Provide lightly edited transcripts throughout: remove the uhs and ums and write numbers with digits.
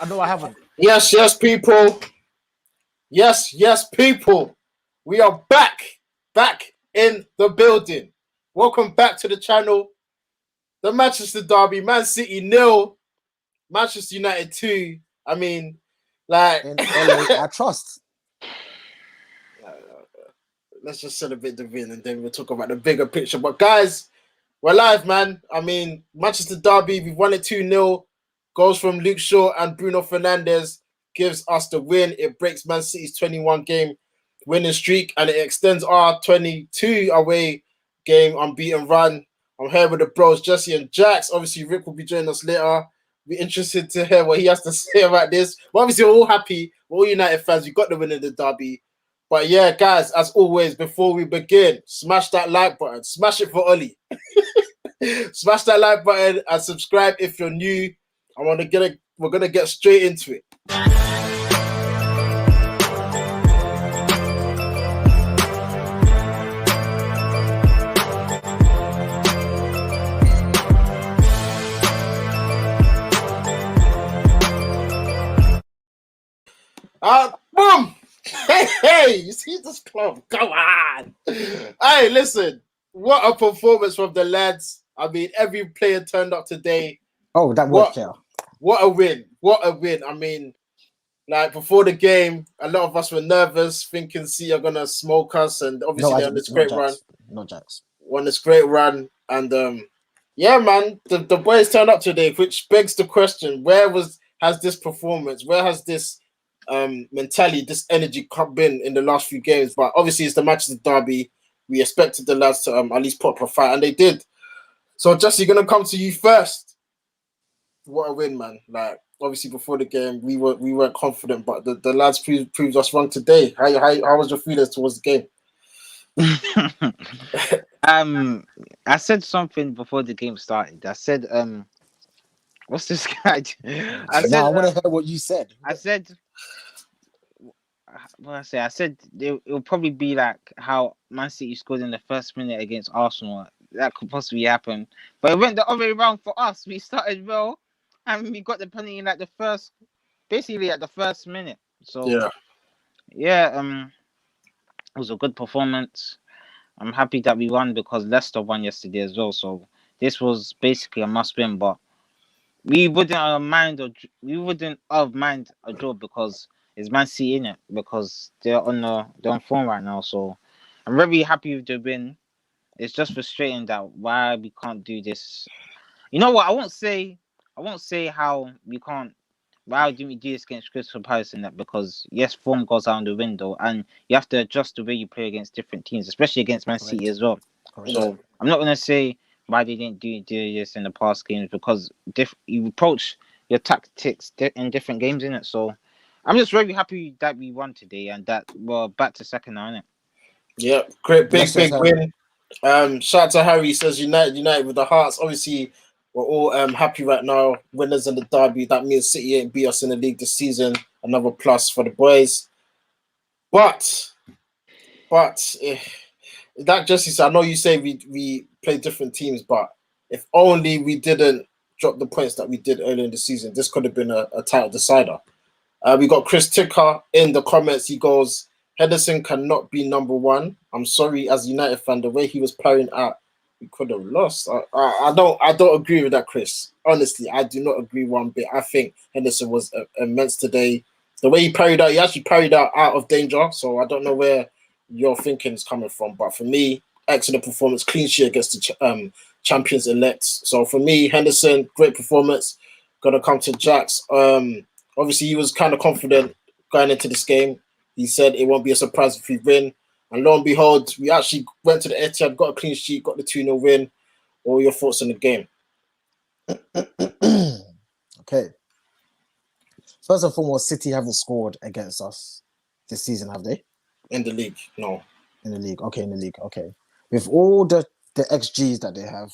I know I haven't. Yes, people. Yes, people. We are back in the building. Welcome back to the channel. The Manchester Derby, Man City 0, Manchester United 2. I mean, like, In LA, I trust. let's just celebrate the win and then we'll talk about the bigger picture. But guys, we're live, man. I mean, Manchester Derby, we've won it 2-0. Goals from Luke Shaw and Bruno Fernandes gives us the win. It breaks Man City's 21-game winning streak and it extends our 22 away game unbeaten run. I'm here with the bros, Jesse and Jax. Obviously, Rick will be joining us later. We're interested to hear what he has to say about this. But obviously, we're all happy. We're all United fans. We got the win in the derby. But yeah, guys, as always, before we begin, smash that like button. Smash it for Ollie. Smash that like button and subscribe if you're new. We're gonna get straight into it. Boom! Hey, you see this club? Come on! Hey, listen, what a performance from the lads. I mean, every player turned up today. Oh, that was player. What a win. What a win. I mean, like, before the game, a lot of us were nervous, thinking City are going to smoke us, and obviously they're on this great run. No Jax. On this great run, and yeah, man, the boys turned up today, which begs the question, where has this performance, where has this mentality, this energy been in the last few games? But obviously it's the Manchester Derby. We expected the lads to at least put up a fight, and they did. So Jesse, gonna come to you first. What a win, man. Like, obviously before the game we weren't confident, but the lads proved us wrong today. How was your feelings towards the game? I said something before the game started. I said, what's this guy? I want to hear what you said. I said, I said it'll probably be like how Man City scored in the first minute against Arsenal. That could possibly happen, but it went the other way around for us. We started well, and we got the penalty in like basically at the first minute. So yeah, it was a good performance. I'm happy that we won because Leicester won yesterday as well. So this was basically a must-win, but we wouldn't have mind a draw because it's Man City in it, because they're on form right now. So I'm very happy with the win. It's just frustrating that why we can't do this. You know what? I won't say how we can't. Why didn't we do this against Crystal Palace in that? Because yes, form goes out the window, and you have to adjust the way you play against different teams, especially against Man City as well. Correct. So I'm not gonna say why they didn't do this in the past games, because you approach your tactics in different games, in it. So I'm just very happy that we won today and that we're back to second now, innit? Yeah, great, big win. Shout out to Harry, says United with the hearts. Obviously, we're all happy right now. Winners in the derby. That means City ain't beat us in the league this season. Another plus for the boys. But that Jesse said, I know you say we play different teams, but if only we didn't drop the points that we did earlier in the season, this could have been a title decider. We got Chris Ticker in the comments. He goes, Henderson cannot be number one. I'm sorry, as a United fan, the way he was playing out, we could have lost. I don't agree with that, Chris. Honestly, I do not agree one bit. I think Henderson was immense today. The way he parried out, he actually parried out of danger. So I don't know where your thinking is coming from. But for me, excellent performance, clean sheet against the champions elect. So for me, Henderson, great performance. Gonna come to Jax. Obviously, he was kind of confident going into this game. He said it won't be a surprise if we win. And lo and behold, we actually went to the Etihad, got a clean sheet, got the 2-0 win. What were your thoughts on the game? Okay. First and foremost, City haven't scored against us this season, have they? In the league, no. In the league, okay, in the league, okay. With all the XGs that they have,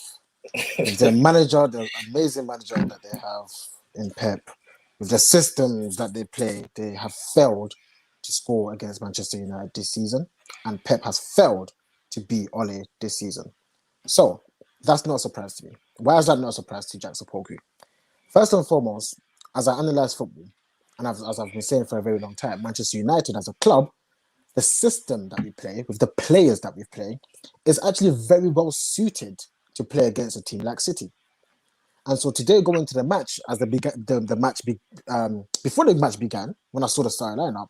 with the manager, the amazing manager that they have in Pep, with the systems that they play, they have failed to score against Manchester United this season, and Pep has failed to beat Ole this season. So that's not a surprise to me. Why is that not a surprise to Jack Sapolsky? First and foremost, as I analyze football, and as I've been saying for a very long time, Manchester United as a club, the system that we play with the players that we play is actually very well suited to play against a team like City. And so today, going to the match, as the match before the match began, when I saw the starting lineup,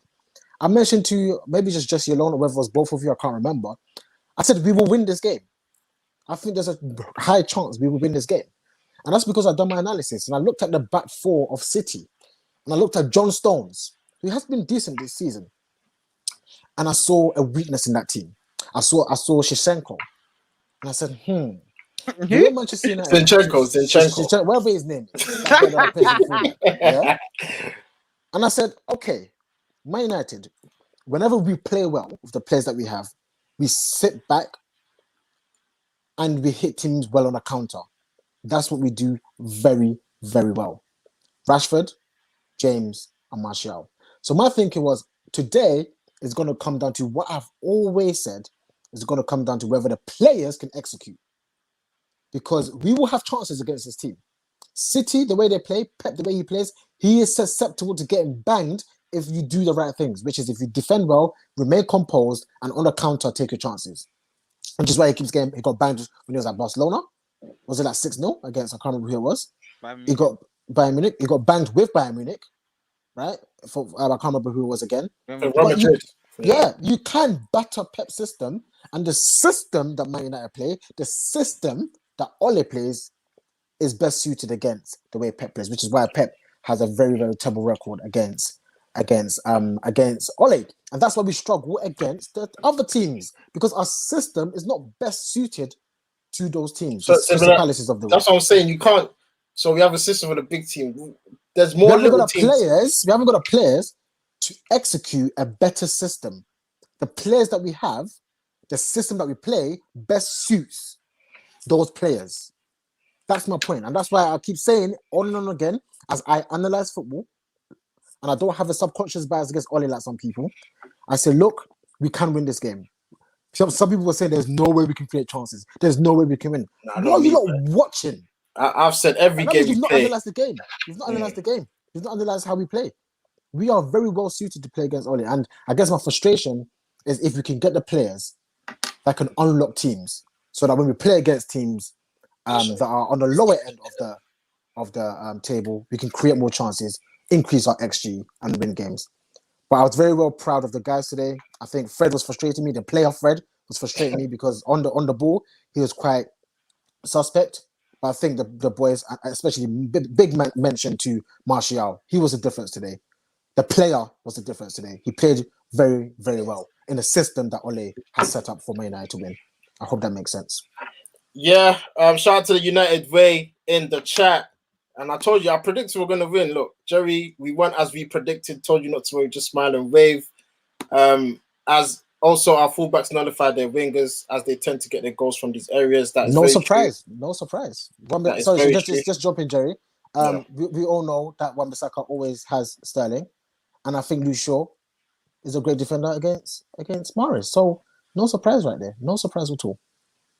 I mentioned to you, maybe just Jesse alone, or whether it was both of you, I can't remember. I said we will win this game. I think there's a high chance we will win this game. And that's because I've done my analysis and I looked at the back four of City and I looked at John Stones, who has been decent this season. And I saw a weakness in that team. I saw Shevchenko. And I said, you know Manchester United, Zinchenko. whatever his name is. Yeah? And I said, okay, Man United, whenever we play well with the players that we have, we sit back and we hit teams well on a counter. That's what we do very, very well. Rashford, James, and Martial. So my thinking was, today is going to come down to what I've always said, is going to come down to whether the players can execute. Because we will have chances against this team. City, the way they play, Pep, the way he plays, he is susceptible to getting banged if you do the right things, which is if you defend well, remain composed, and on the counter, take your chances. Which is why he keeps getting, he got banged when he was at Barcelona. Was it like 6-0 against, I can't remember who it was. He got Bayern Munich. He got banged with Bayern Munich, right? I can't remember who it was again. You can batter Pep's system, and the system that Man United play, the system that Ole plays, is best suited against the way Pep plays, which is why Pep has a very, very terrible record against Ole. And that's why we struggle against the other teams, because our system is not best suited to those teams. That's what I'm saying. You can't. So we have a system with a big team. There's more little teams. We haven't got the players to execute a better system. The players that we have, the system that we play, best suits those players. That's my point. And that's why I keep saying on and on again, as I analyze football, and I don't have a subconscious bias against Ole like some people, I say, look, we can win this game. Some people will say there's no way we can create chances. There's no way we can win. What are you not watching? I've said every game you've not analyzed the game. You've not analyzed the game. You've not analyzed how we play. We are very well suited to play against Ole. And I guess my frustration is if we can get the players that can unlock teams, so that when we play against teams that are on the lower end of the table, we can create more chances, increase our XG, and win games. But I was very well proud of the guys today. I think Fred was frustrating me. The player Fred was frustrating me because on the ball, he was quite suspect. But I think the boys, especially big mention to Martial, he was the difference today. The player was the difference today. He played very, very well in a system that Ole has set up for Man United to win. I hope that makes sense. Yeah, shout out to the United Way in the chat. And I told you, I predicted we're going to win. Look, Jerry, we went as we predicted. Told you not to worry, just smile and wave. As also our fullbacks nullify their wingers as they tend to get their goals from these areas. That is no surprise. No surprise. Sorry, just jump in, Jerry. Yeah. We all know that Wan-Bissaka always has Sterling. And I think Lucio is a great defender against Mahrez. So no surprise right there. No surprise at all.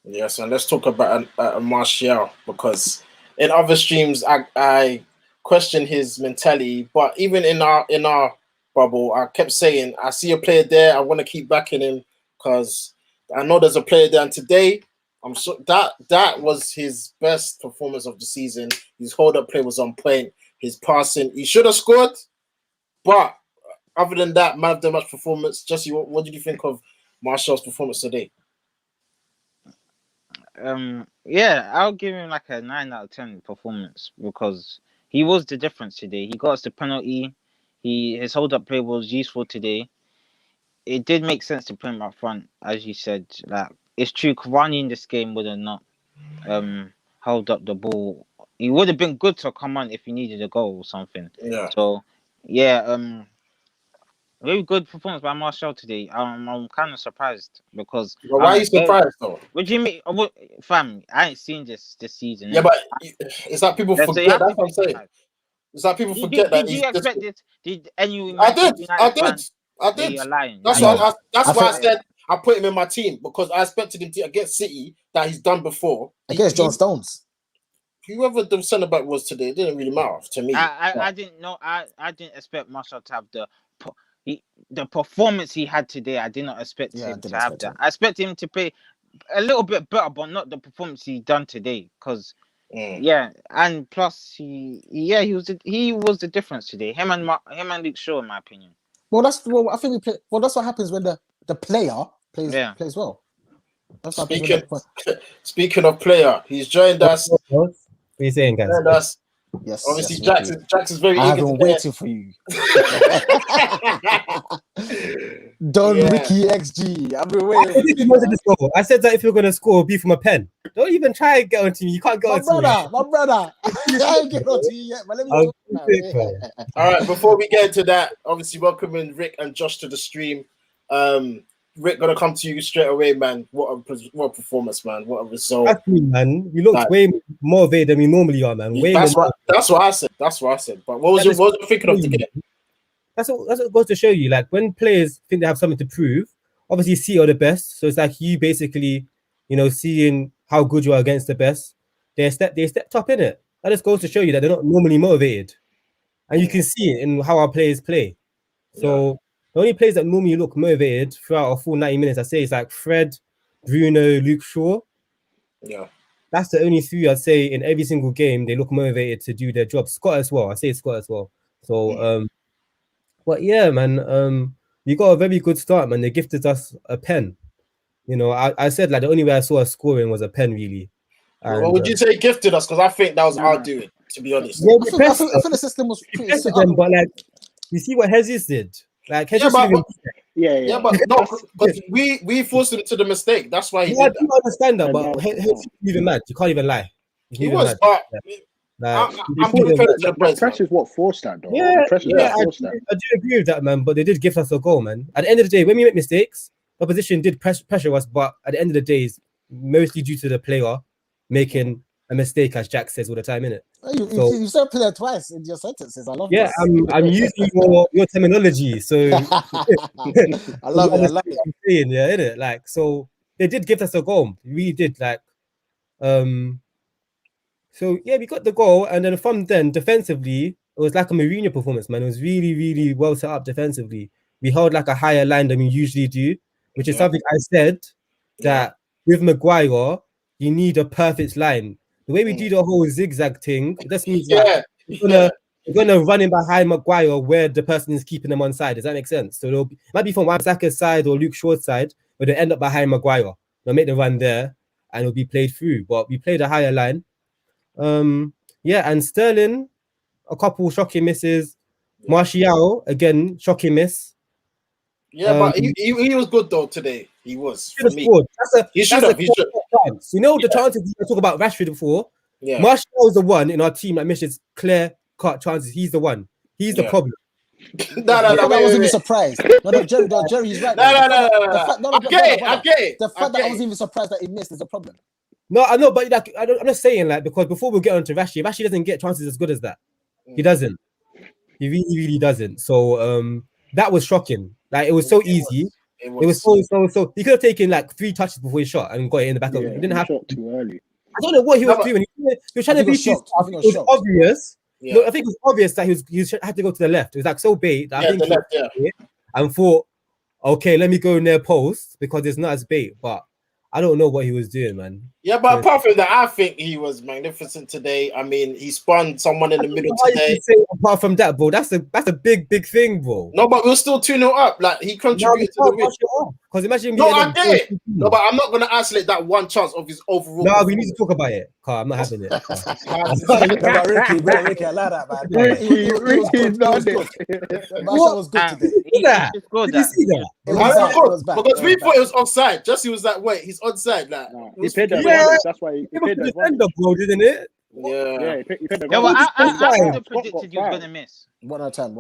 Yes, and let's talk about Martial, because in other streams I question his mentality, but even in our bubble, I kept saying I see a player there. I want to keep backing him because I know there's a player there. And today, I'm sure that was his best performance of the season. His hold-up play was on point. His passing, he should have scored, but other than that, man of the match performance. Jesse, what did you think of Martial's performance today? Yeah, I'll give him like a 9 out of 10 performance because he was the difference today. He got us the penalty. His hold-up play was useful today. It did make sense to put him up front, as you said. Like, it's true, Cavani in this game would have not held up the ball. He would have been good to come on if he needed a goal or something. Yeah. So, yeah, very good performance by Martial today. I'm kind of surprised because. But why are you surprised though? What do you mean, fam? I ain't seen this season. Yeah, but it's like people forget. That's what I'm saying. It's like people forget that. Did you expect this? Did anyone? I did. You're lying. That's why I said I put him in my team because I expected him to against City that he's done before. Against John Stones. whoever the centre back was today, it didn't really matter to me. I didn't know. I didn't expect Marshall to have the performance he had today. I did not expect him to have that. I expect him to play a little bit better, but not the performance he done today. Because and plus he was the difference today. Him and Luke Shaw, in my opinion. Well, I think we play. Well, that's what happens when the player plays well. That's Speaking of player, he's joined us. What are you saying, guys? Yes. Obviously, Jax is very eager. I've been waiting for you. Ricky XG. I've been waiting. I said that if you're going to score, be from a pen. Don't even try and get onto me. You can't get onto me. My brother. I ain't get onto you yet, but let me talk. All right, before we get into that, obviously welcoming Rick and Josh to the stream. Rick, gonna come to you straight away, man. What a performance, man. What a result. That's me, man. You looked way more motivated than we normally are, man. That's what I said. But what was your thinking of the game? That's what goes to show you. Like when players think they have something to prove, obviously City are the best. So it's like you basically, seeing how good you are against the best. They stepped up in it. That just goes to show you that they're not normally motivated. And you can see it in how our players play. So the only players that normally look motivated throughout a full 90 minutes, I say, is like Fred, Bruno, Luke Shaw. Yeah. That's the only three I'd say in every single game they look motivated to do their job. Scott as well. I say Scott as well. So, but yeah, man, we got a very good start, man. They gifted us a pen. I said like the only way I saw us scoring was a pen, really. And, well, would you say gifted us? Because I think that was our doing, to be honest. Yeah, I think the system was pretty set up. But like, you see what Jesus did. Like, but no, but we forced him to the mistake. That's why he did that. I do understand that, but he's even mad. You can't even lie. He was, but I'm giving credit to the players. Pressure's what forced that, though. I do agree with that, man. But they did give us a goal, man. At the end of the day, when we make mistakes, the opposition did pressure us, but at the end of the day, it's mostly due to the player making a mistake, as Jack says all the time, innit? You said player twice in your sentences. I love this. I'm using your terminology, so I love it. I'm saying, yeah, innit? Like, so they did give us a goal. We did, like, so yeah, we got the goal, and then from then defensively, it was like a Mourinho performance, man. It was really, really well set up defensively. We held like a higher line than we usually do, which is something I said that with Maguire, you need a perfect line. The way we do the whole zigzag thing, it just means that we're gonna run in behind Maguire where the person is keeping them on side. Does that make sense? So it might be from Wan-Bissaka's side or Luke Shaw's side, but they end up behind Maguire. They'll make the run there and it'll be played through. But we played a higher line. And Sterling, a couple shocking misses. Martial, again, shocking miss. Yeah, but he was good though today. He was. For me. He should have. You know the chances we talk about Rashford before? Yeah. Martial is the one in our team that misses clear-cut chances. He's the one. He's the problem. I wasn't even surprised. No, Jerry, he's right. No. Okay. The fact that I wasn't even surprised that he missed is a problem. No, I know, but like, I'm just saying, like, because before we get on to Rashford doesn't get chances as good as that. He doesn't. He really, really doesn't. So that was shocking. Like, it was so easy. It was so. He could have taken like 3 touches before he shot and got it in the back of. He didn't have to too early. I don't know what he was doing. He was trying to be too. It was obvious. Yeah. No, I think it was obvious that he had to go to the left. It was like so bait that I think and thought, okay, let me go near post because it's not as bait. But I don't know what he was doing, man. Yeah, but apart from that, I think he was magnificent today. I mean, he spun someone in the middle today. Apart from that, bro, that's a big thing, bro. No, but we're still 2-0 up. Like, he contributed to the win. Because imagine No, I get it. No, but I'm not going to isolate that one chance of his overall. No, we need to talk about it. I'm not having it. Ricky, I like that, man. Ricky's not it. Marshall was good today. Did you see that? Because we thought it was offside. Jesse was like, wait, he's onside. Like, he paid that. That's why he paid the defender, bro, didn't it? Yeah. He paid the I could have predicted you was going to miss. One at a time.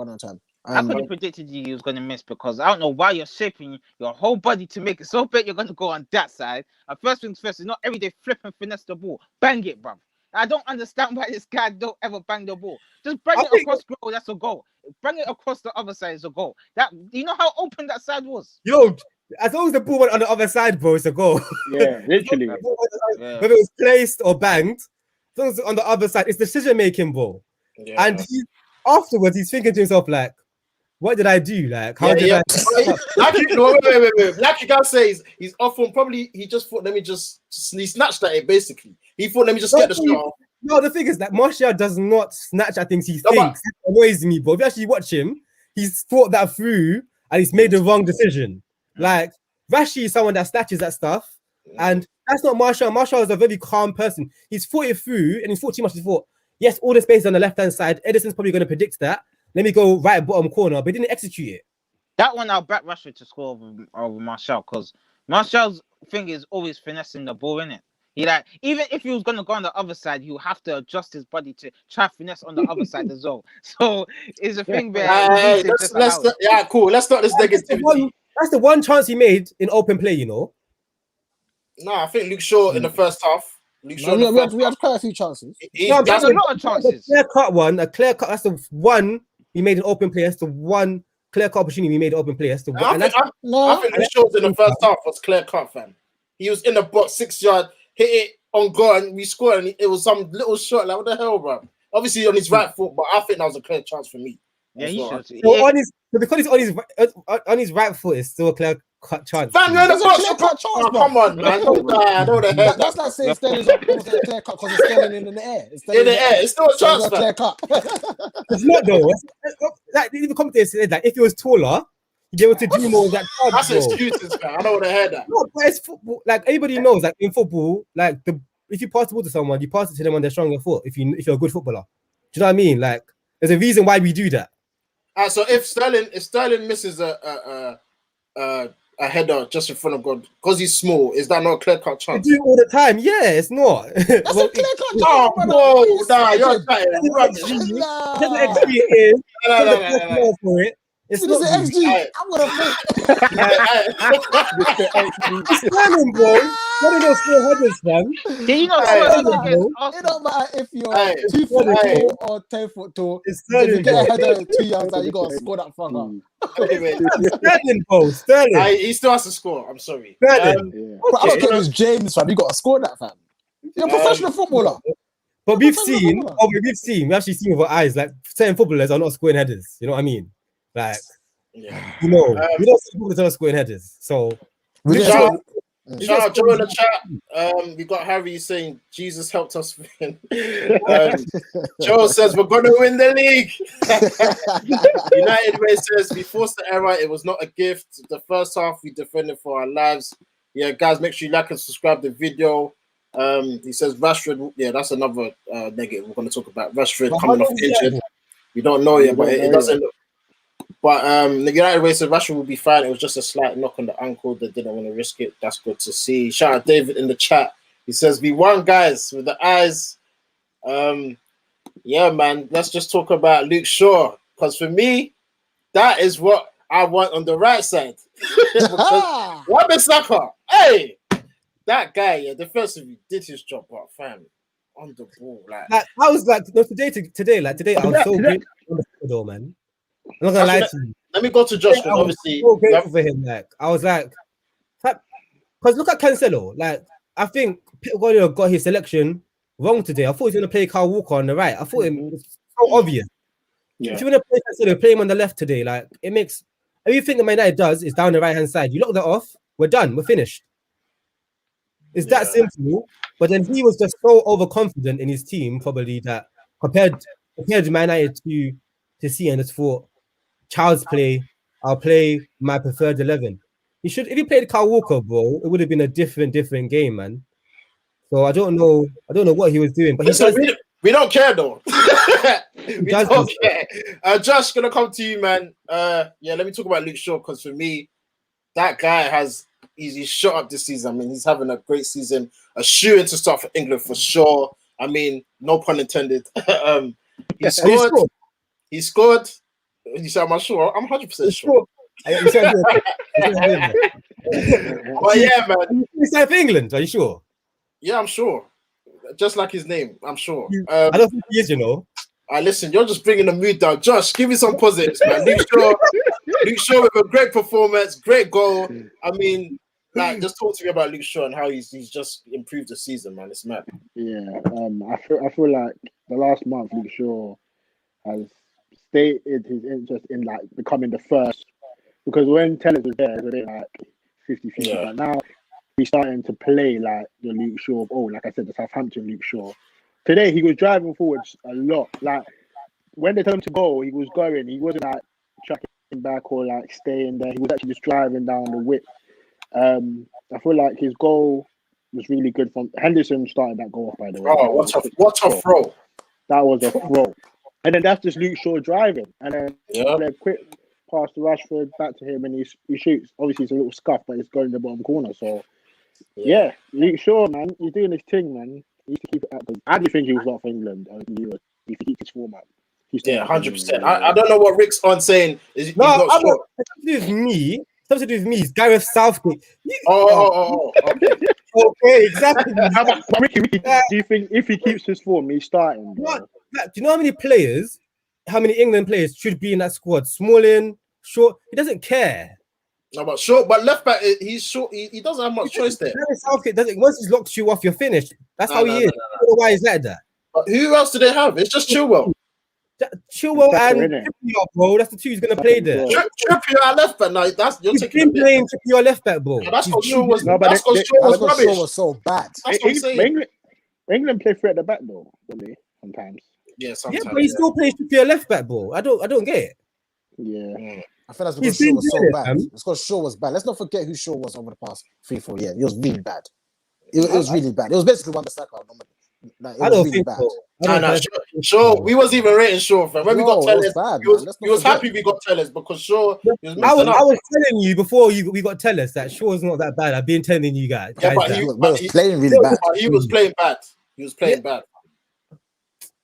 I could have predicted you was going to miss because I don't know why you're shaping your whole body to make it so big you're going to go on that side. And first things first, it's not every day flip and finesse the ball. Bang it, bruv. I don't understand why this guy don't ever bang the ball. Just bring it across goal, that's a goal. Bring it across the other side, is a goal. That you know how open that side was? Yo, as long as the ball went on the other side, bro, it's a goal. Yeah, literally. Whether it was placed or banged, Things on the other side, it's decision making, bro. Yeah. And afterwards, he's thinking to himself, like, what did I do? Like, how did I? Wait. Like you guys say, he's off on probably. He just thought, he snatched at it. Basically, he thought, let me just get the shot off. No, the thing is that Martial does not snatch at things he No, thinks. It annoys me, but if you actually watch him, he's thought that through and he's made the wrong decision. Like Rashi is someone that snatches at stuff, and that's not Martial. Martial is a very calm person. He's thought it through, and he's thought too much. He thought, yes, all the space is on the left-hand side. Edison's probably going to predict that. Let me go right bottom corner, but he didn't execute it. That one, I'll back Rashford to score over Martial, because Martial's thing is always finessing the ball, innit? He like, even if he was gonna go on the other side, he'll have to adjust his body to try finesse on the other side as well. So it's a thing where cool. Let's start this negativity. That's the one chance he made in open play, you know. No, I think Luke Shaw in the first half. We had quite a few chances. There's a lot of chances. A clear cut. That's the one he made an open play. That's the one clear cut opportunity we made an open play. That's the one. I think Luke Shaw's in the first half was clear cut, fam. He was in the box, 6 yard, hit it on goal, and we scored. And it was some little shot. Like, what the hell, bro? Obviously on his right foot, but I think that was a clear chance for me. Yeah, he should. Because he's on his right foot, it's still a clear cut chance. Fam, you're in the box. Come on, man. That's like saying Sterling's a clear cut because it's Sterling in the air. It's still a chance, clear cut. It's not though. Like the commentator said that if he was taller, he'd be able to do more of that. That's excuses, man. I don't want to hear that. No, but it's football. Like everybody knows, like in football, like if you pass the ball to someone, you pass it to them on their stronger foot. If you're a good footballer, do you know what I mean? Like there's a reason why we do that. So if Sterling misses a header just in front of God because he's small, is that not a clear cut chance? We do it all the time. Yeah, it's not. That's a clear cut chance. You're right. It's not XG. I'm gonna Sterling, bro. What are those 4 headers, man? Did you not it don't matter if you're 2 foot tall or 10 foot tall. It's if you Sterling, get bro. a header 2 yards out, you gotta score that fucker. Sterling, bro. Sterling. He still has to score. I'm sorry. Sterling. But I don't care if it's James, fam. You gotta score that, fam. You're a professional footballer. But we've actually seen with our eyes, like certain footballers are not scoring headers. You know what I mean? Like, we don't see footballers are scoring headers. So Shout out Joe in the chat. We got Harry saying Jesus helped us win. Joe says we're gonna win the league. United Way says we forced the error. It was not a gift. The first half we defended for our lives. Yeah, guys, make sure you like and subscribe the video. He says Rashford. Yeah, that's another negative we're gonna talk about. Rashford coming off injured. We don't know yet, but it doesn't look. But the United Way said Rashford will be fine. It was just a slight knock on the ankle. They didn't want to risk it. That's good to see. Shout out David in the chat. He says, we won, guys, with the eyes. Yeah, man. Let's just talk about Luke Shaw. Because for me, that is what I want on the right side. Wan-Bissaka, hey! That guy, yeah, defensively did his job, but fam, on the ball. Like I was like, no, today, I was so grateful on the field, man. I'm not gonna lie to you. Let me go to Josh. Obviously, so grateful for him. Like I was like, because look at Cancelo. Like I think Pep Guardiola got his selection wrong today. I thought he was gonna play Kyle Walker on the right. I thought it was so obvious. Yeah. If you want to play Cancelo, play him on the left today. Like it makes everything that Man United does is down the right hand side. You lock that off, we're done. We're finished. It's that simple. But then he was just so overconfident in his team, probably that compared to Man United to see and just thought. Child's play, I'll play my preferred 11. He should, if he played Kyle Walker, bro, it would have been a different game, man. So I don't know what he was doing, but we don't care though. we don't care. Josh, gonna come to you, man. Let me talk about Luke Shaw because for me, that guy he's shot up this season. I mean, he's having a great season, a shoe in to start for England for sure. I mean, no pun intended. He scored. You said, I'm sure. I'm 100% sure. But yeah, man. You said for England, are you sure? Yeah, I'm sure. Just like his name, I'm sure. I don't think he is, you know. Listen, you're just bringing the mood down. Josh, give me some positives, man. Luke Shaw with a great performance, great goal. I mean, like, just talk to me about Luke Shaw and how he's just improved the season, man. It's mad. Yeah, I feel like the last month Luke Shaw has stated his interest in like becoming the first, because when Tellers was there, it was a bit like 50-50, Yeah. but now he's starting to play like the Luke Shaw of old. Like I said, the Southampton Luke Shaw. Today he was driving forwards a lot. Like when they told him to go, he was going. He wasn't like tracking back or like staying there. He was actually just driving down the width. I feel like his goal was really good from Henderson. Started that goal off, by the way. Oh, what a throw! That was a throw. And then that's just Luke Shaw driving. And then a quick pass to Rashford, back to him, and he shoots. Obviously, it's a little scuff, but it's going in the bottom corner. So, yeah, Luke Shaw, man, he's doing his thing, man. He needs to keep it up. I do think he was not for England. If he keeps his form up. Yeah, 100%. I don't know what Rick's on saying. He's not sure. Something to do with me. It's Gareth Southgate. Okay. Okay, exactly. Ricky, do you think if he keeps his form, he's starting? Do you know how many England players should be in that squad? Smalling, Short. He doesn't care. No, but short, but left back, he's short. He doesn't have much choice there. Gareth Southgate doesn't. Once he's locked you off, you're finished. That's how he is. I don't know why he's like that. But who else do they have? It's just Chilwell. Chilwell and Trippier, bro. That's the two he's gonna play there. Trippier at left back. Now you're taking playing Trippier left back, bro. Yeah, that's what Shaw was. No, that's what Shaw was rubbish. Shaw was so bad. That's what I'm saying. England play three at the back though, don't they? Sometimes. Yeah, sometimes. Yeah, but he still plays Trippier left back, bro. I don't get it. Yeah. I feel that's because Shaw was so bad. It's because Shaw was bad. Let's not forget who Shaw was over the past 3-4 years. He was really bad. It was really bad. It was basically one of the Saka. Like, I don't think so. Shaw, we wasn't even rating Shaw, fam. When we got Tellers, he was happy we got Tellers because Shaw. I was telling you before we got Tellers that Shaw is not that bad. I've been telling you guys. Yeah, but he was playing really bad. He was playing bad. He was playing bad.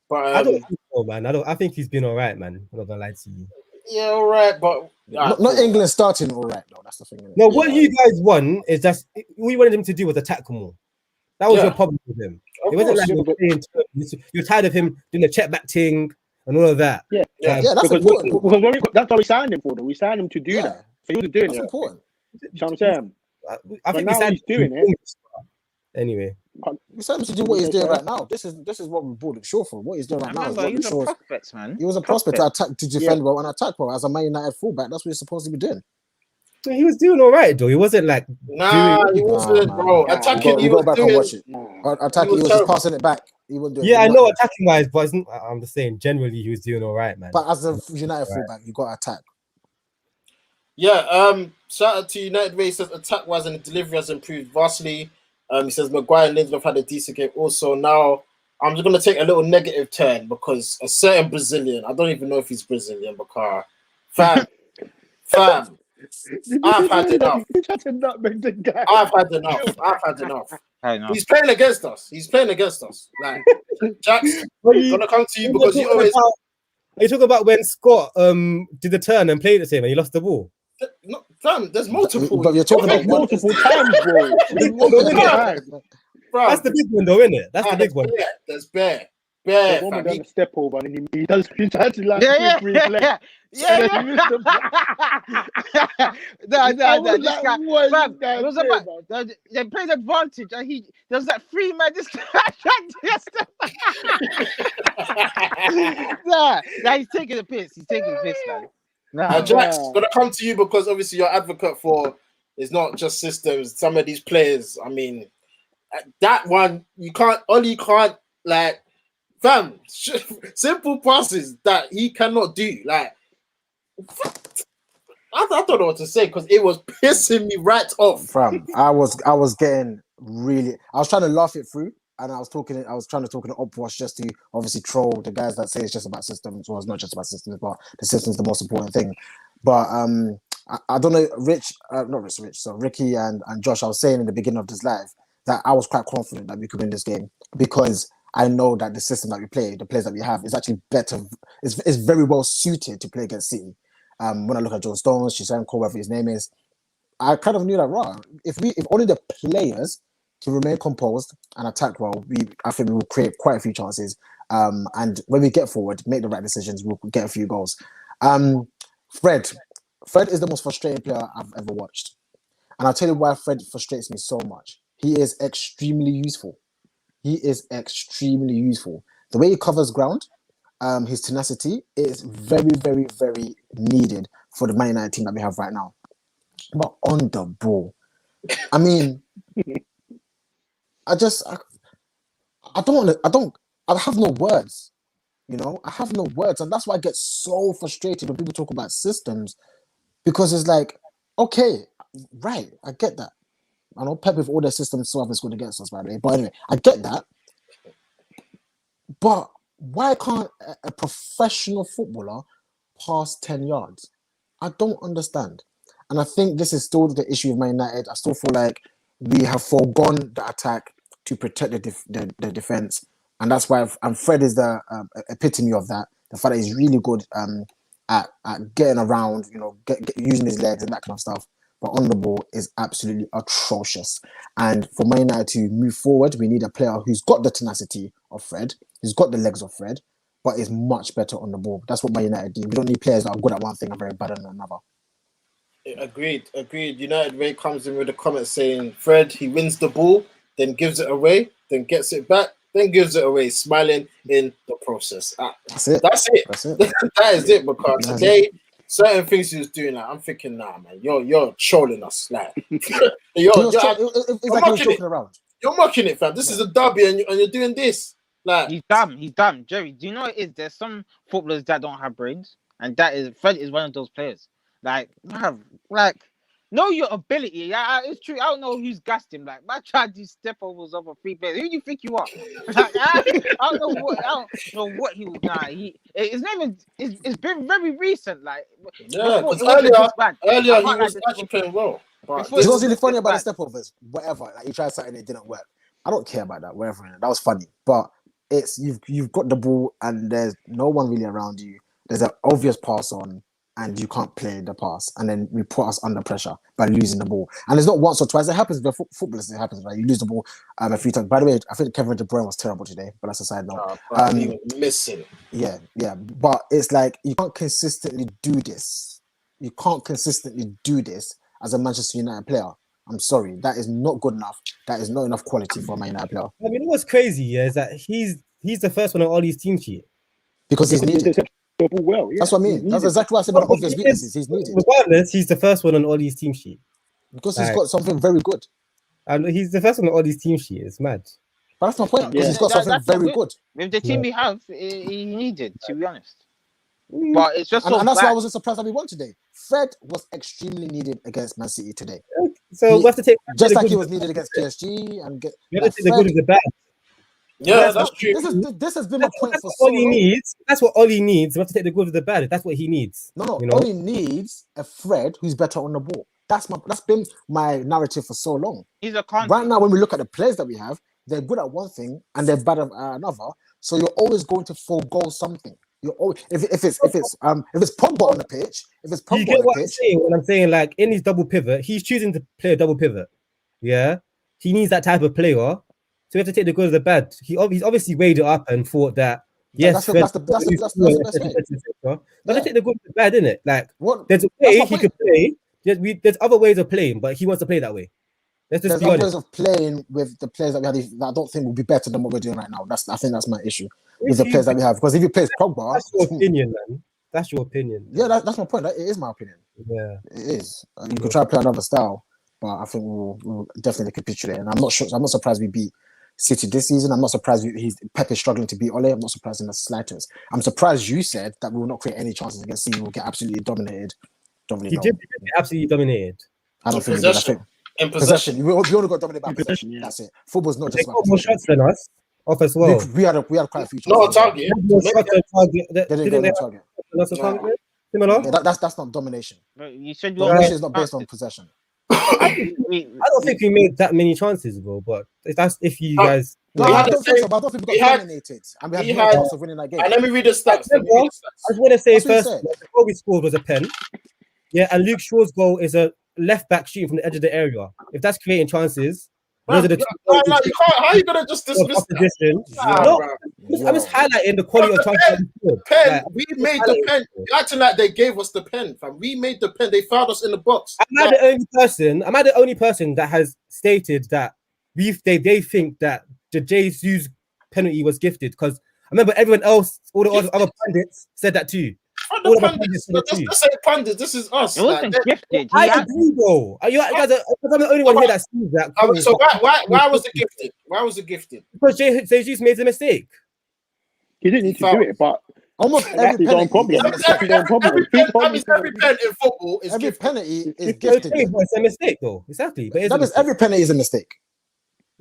But I don't think so, man. I think he's been all right, man. I'm not gonna lie to you. Yeah, all right, but not England starting all right though. That's the thing. No, what you guys want is just what you wanted him to do was attack more. That was your problem with him. It wasn't like you're tired of him doing the check back thing and all of that. Yeah, that's important. Because that's what we signed him for. Though we signed him to do that. So he was doing it. That's important. You know what I'm saying? I think now he's doing it. Anyway, we signed him to do what he's doing right now. This is what we brought it Shaw for. What he's doing right now is what he was a prospect, man. He was a prospect to attack, to defend well and attack well as a Man United fullback. That's what he's supposed to be doing. he was doing all right though. He wasn't like he wasn't, bro. Attacking, he was back doing. And watch it. Attacking, he was just passing it back. He wasn't doing. Yeah, I know attacking wise, but I'm just saying generally he was doing all right, man. But as a United fullback, you got to attack. Yeah. Shout out to United Way. He says attack wise and the delivery has improved vastly. He says Maguire and Lindelof had a decent game. Also, now I'm just gonna take a little negative turn because a certain Brazilian, I don't even know if he's Brazilian, but fam. I've had enough. I've had enough. He's playing against us. Like Jack's gonna come to you because you always. Are you talking about when Scott did the turn and played the same and he lost the ball? No, fam, there's multiple. But you're talking about multiple times, bro. That's the big one, though, isn't it? That's the big one. There's Bear. The woman does a step over and he does. He tries to like free play. No, this guy, it was about they played advantage, and there was that 3 man. This guy, he's taking the piss. He's taking the piss, man. Jack's gonna come to you because obviously you're advocate for it's not just systems. Some of these players, I mean, that one you can't like, fam, simple passes that he cannot do. Like, I don't know what to say because it was pissing me right off. Fam, I was getting really. I was trying to laugh it through, and I was trying to talk in an upwash just to obviously troll the guys that say it's just about systems. Well, it's not just about systems, but the system's the most important thing. But I don't know, Ricky and Josh. I was saying in the beginning of this live that I was quite confident that we could win this game because I know that the system that we play, the players that we have, is actually better. It's very well suited to play against City. When I look at John Stones, Shisanko, whatever his name is, I kind of knew that if only the players can remain composed and attack well, I think we will create quite a few chances. And when we get forward, make the right decisions, we'll get a few goals. Fred is the most frustrating player I've ever watched. And I'll tell you why Fred frustrates me so much. He is extremely useful. He is extremely useful. The way he covers ground, his tenacity is very, very, very needed for the Man United team that we have right now. But on the ball, I mean, I have no words. You know, I have no words, and that's why I get so frustrated when people talk about systems, because it's like, okay, right, I get that. I know Pep with all their systems so often scored against us, by the way. But anyway, I get that. But why can't a professional footballer pass 10 yards? I don't understand. And I think this is still the issue with Man United. I still feel like we have foregone the attack to protect the defense. And that's why Fred is the epitome of that. The fact that he's really good at getting around, you know, using his legs and that kind of stuff. But on the ball is absolutely atrocious. And for Man United to move forward, we need a player who's got the tenacity of Fred, who's got the legs of Fred, but is much better on the ball. That's what Man United need. We don't need players that are good at one thing and very bad at another. Agreed. United Ray comes in with a comment saying, Fred, he wins the ball, then gives it away, then gets it back, then gives it away, smiling in the process. That's it. That is it, because today, certain things he was doing, like, I'm thinking, nah, man, you're trolling us. Like, It's like he was joking around. You're mocking it, fam. This is a derby and you're doing this. Like, He's dumb. Jerry, do you know what it is? There's some footballers that don't have brains, and Fred is one of those players. Know your ability. Yeah, it's true. I don't know who's gassed him. Like, man tried to step overs over 3 players. Who do you think you are? I don't know what he was. It's not even. It's been very recent. Like, yeah, because earlier he was actually playing well. But it was really funny about the step overs. Whatever, like he tried something, it didn't work. I don't care about that. Whatever, that was funny. But it's you've got the ball and there's no one really around you. There's an obvious pass on. And you can't play the pass, and then we put us under pressure by losing the ball. And it's not once or twice. It happens with footballers. It happens, right? You lose the ball a few times. By the way, I think Kevin De Bruyne was terrible today, but that's a side note. He was missing. Yeah. But it's like you can't consistently do this. You can't consistently do this as a Manchester United player. I'm sorry, that is not good enough. That is not enough quality for a Man United player. I mean, what's crazy is that he's the first one on all these team sheet because he's needed. Well, yeah. That's what I mean. That's exactly what I said about the obvious weaknesses. He's needed. Regardless, he's the first one on all these team sheet. Because he's got something very good. And he's the first one on all these team sheet. It's mad. But that's my point. Because he's got something very good. With the team we have, he needed, to be honest. But it's just and that's why I wasn't surprised that we won today. Fred was extremely needed against Man City today. So we have to take just like he was needed against PSG and get. You have to take the good and the bad. Yeah, that's true. This has been my point for so long. That's what Ollie needs. We have to take the good with the bad. That's what he needs. No. Ollie needs a Fred who's better on the ball. That's been my narrative for so long. He's a concept. Right now, when we look at the players that we have, they're good at one thing and they're bad at another. So you're always going to forego something. You're always if it's Pogba on the pitch, you get what I'm saying when I'm saying like in his double pivot, he's choosing to play a double pivot. Yeah, he needs that type of player. So we have to take the good of the bad. He's obviously weighed it up and thought that yes, that's the best way. But let's take the good of the bad, innit? Like there's a way he could play. There's other ways of playing, but he wants to play that way. Let's just be honest. There's other ways of playing with the players that we had that I don't think will be better than what we're doing right now. I think that's my issue with the players that we have. Because if you play Pogba, that's your opinion, man. That's your opinion. Yeah, that's my point. It is my opinion. Yeah, it is. You could try to play another style, but I think we'll definitely capitulate. And I'm not surprised we beat City this season. I'm not surprised Pep is struggling to beat Ole. I'm not surprised in the slightest. I'm surprised you said that we will not create any chances against City. We'll get absolutely dominated. He did get absolutely dominated. I don't think he did. In possession. We only got dominated by possession. Yeah. That's it. Football's not just about more shots than us off as well. We had quite a few shots. No target. They didn't go on target. Similar. Yeah, that's not domination. You said domination is not based on possession. I don't think we made that many chances, bro. But if you guys, I don't think so. But I don't think we got dominated, and we had no chance of winning that game. And let me read the stats. I just want to say first, the goal we scored was a pen. Yeah, and Luke Shaw's goal is a left back shooting from the edge of the area. If that's creating chances, Those are the You can't. How are you gonna just dismiss that? opposition. Nah, No, bruv. I'm just highlighting the quality of chances. Pen. We made the pen. You're acting like they gave us the pen, fam. We made the pen. They found us in the box. Am I the only person that has stated that they think that the Jesus penalty was gifted? Because I remember everyone else, all the other pundits said that too. The pundits. This ain't pundits. This is us. It wasn't gifted. I agree, though. You guys are, I'm the only one here that sees that. So why was it gifted? Why was it gifted? Because Jesus made a mistake. He didn't need to do it, but almost that's his own problem. Every pen in football is every gifted. penalty is Okay, gifted. but it's a mistake, though. Exactly. But That means every penalty is a mistake.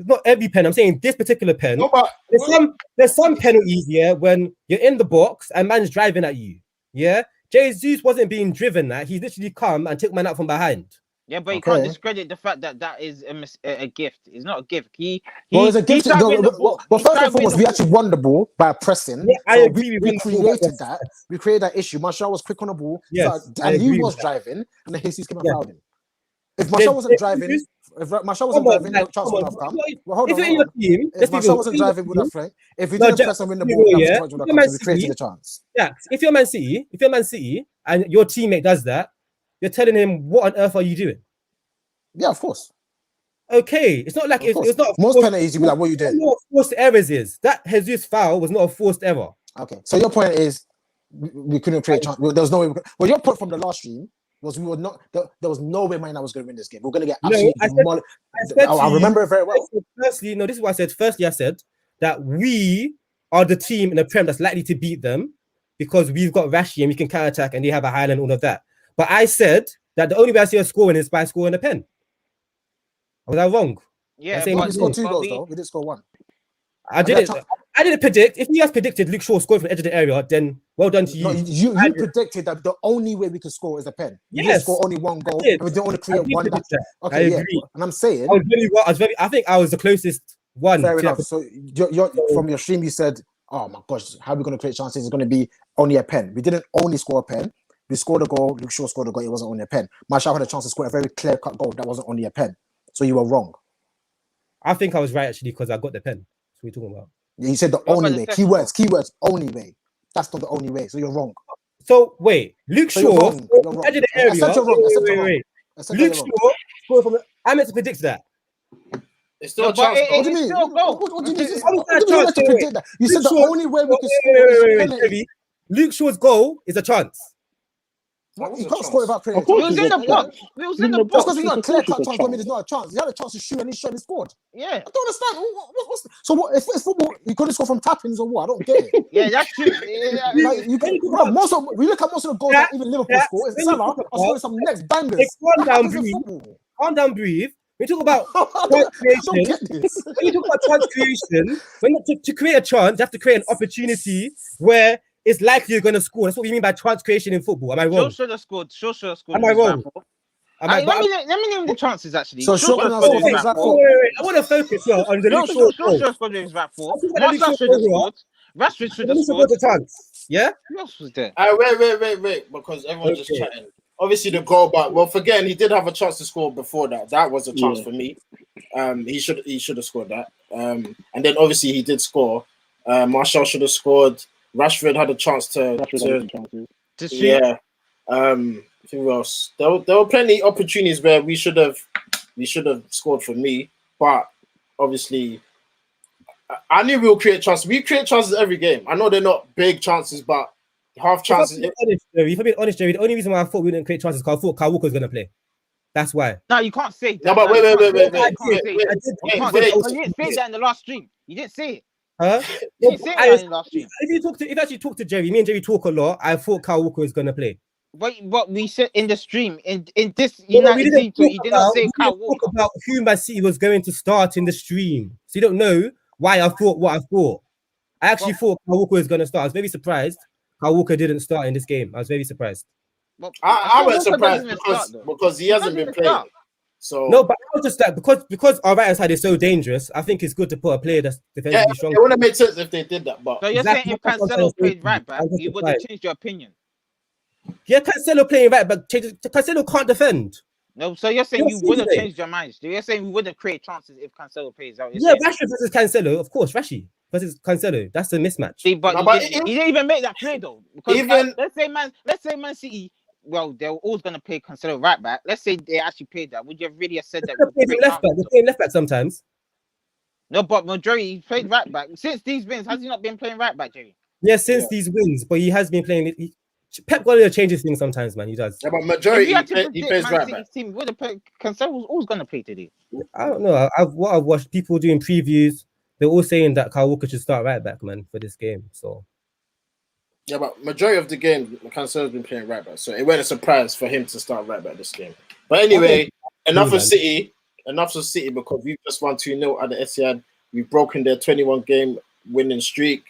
it's not every pen. I'm saying this particular pen. No, but There's some penalties, yeah, when you're in the box and man's driving at you. Yeah, Jesus wasn't being driven at. He literally come and took man out from behind. Yeah, but you can't discredit the fact that that is a gift. It's not a gift. Well, it's a gift. Well, first and foremost, we actually won the ball by pressing. Yeah, I agree. We created that. We created that issue. Marshall was quick on the ball. Yes, and he was driving, and then Jesus came and fouled him. If Marshall wasn't driving, the chance would have come. Well, hold on. If Marshall wasn't driving, would have Frank. If we didn't press and win the ball, we created the chance. Yeah, if you're Man City, and your teammate does that, you're telling him, what on earth are you doing? Yeah, of course. Okay, it's not like it's not most penalties. You be like, what you doing? What forced errors is that Jesus foul was not a forced error. Okay, so your point is we couldn't create chance. There was no way. Well, your point from the last stream was we were not. There was no way Man was going to win this game. We're going to get absolutely. I remember it very well. Firstly, this is what I said. Firstly, I said that we are the team in the Prem that's likely to beat them because we've got Rashi and we can counter attack and they have a Highland, all of that. But I said that the only way I see us scoring is by scoring a pen. Was I wrong? Yeah, we didn't score 2 goals though. We didn't score 1. I didn't predict. If you guys predicted Luke Shaw scored from the edge of the area, then well done to you. No, you predicted that the only way we could score is a pen. We didn't score only 1 goal. And we didn't want to create one. Okay, I agree. And I'm saying, I think I was the closest one. Fair enough. So you're from your stream, you said, "Oh my gosh, how are we going to create chances? It's going to be only a pen." We didn't only score a pen. We scored a goal. Luke Shaw scored a goal. It wasn't only a pen. Marshall had a chance to score a very clear-cut goal. That wasn't only a pen. So you were wrong. I think I was right actually because I got the pen. That's what we're talking about. Yeah, you said the only way. Keywords, only way. That's not the only way. So you're wrong. So wait, Luke Shaw, you're wrong. edge of the area. Wait. Luke Shaw scored from. I meant to predict that. It's still a chance. What do you mean? What do you mean? You said the only way we could score is Luke Shaw's goal is a chance. You can't score without creating. It was in the box. It was in the box. Just because we got a clear-cut chance, don't mean there's not a chance. He had a chance to shoot and he shot and scored. Yeah. I don't understand. So what? If football, you couldn't score from tappings or what? I don't get it. Yeah, that's true. Like, we look at most of the goals that even Liverpool score. It's Salah are scoring some next bangers. Calm down, breathe. We talk about chance creation. When you talk about chance creation, to create a chance, you have to create an opportunity where it's likely you're going to score. That's what we mean by chance creation in football. Am I wrong? Shaw should have scored. Am I wrong? Let me name the chances actually. So Shaw I want to focus on the Luke Shaw. Shaw should have scored with his back foot. Marshall should have scored. Rashford should have scored. The chance. Yeah. Who else was there? Wait, because everyone's just chatting. Obviously the goal, but forgetting he did have a chance to score before that. That was a chance for me. He should have scored that. And then obviously he did score. Marshall should have scored. Rashford had a chance to shoot. Yeah. Who else? There were plenty of opportunities where we should have scored for me, but obviously I knew we'll create chances. We create chances every game. I know they're not big chances, but half chances. If I'm being honest, Jerry, the only reason why I thought we didn't create chances is because I thought Kyle Walker was going to play. That's why. No, you can't say that. No, but wait. You didn't say that in the last stream. You didn't say it. Huh? If you actually talk to Jerry, me and Jerry talk a lot. I thought Kyle Walker was gonna play. What we said in the stream in this United team, you did not say Kyle Walker. Talk about who Man City was going to start in the stream, so you don't know why I thought what I thought. I actually thought Kyle Walker was gonna start. I was very surprised Kyle Walker didn't start in this game. I was very surprised. I was surprised because he hasn't been playing. So no, but not just that, because our right hand side is so dangerous. I think it's good to put a player that's defensively strong. It wouldn't have made sense if they did that. But so you're saying if Cancelo played right back, you would have changed your opinion. Yeah, Cancelo playing right back. Cancelo can't defend. No, so you're saying What you season would have are they? changed your mind. So you're saying we would have created chances if Cancelo plays. Is that what you're Yeah, saying? Rashford versus Cancelo, of course. Rashi versus Cancelo. That's the mismatch. See, but No, he but didn't even make that play though. Because even let's say Man City. Well, they're always gonna play Cancelo right back. Let's say they actually played that. Would you have really have said that we They would play him create left back. chances? They play him left back sometimes. No, but majority he played right back. Since these wins, has he not been playing right back, Jerry? Yeah, since Yeah. these wins, but he has been playing. Pep Guardiola changes things sometimes, man. He does. yeah, but If majority you had to he predict plays Man right City's back. team, we would have played Cancelo was always gonna play today. I don't know. I've watched people doing previews. They're all saying that Kyle Walker should start right back, man, for this game. So Yeah, but majority of the game, Cancelo's been playing right back, so it wasn't a surprise for him to start right back this game. But anyway, enough of man. City, because we've just won 2-0 at the Etihad. We've broken their 21 game winning streak.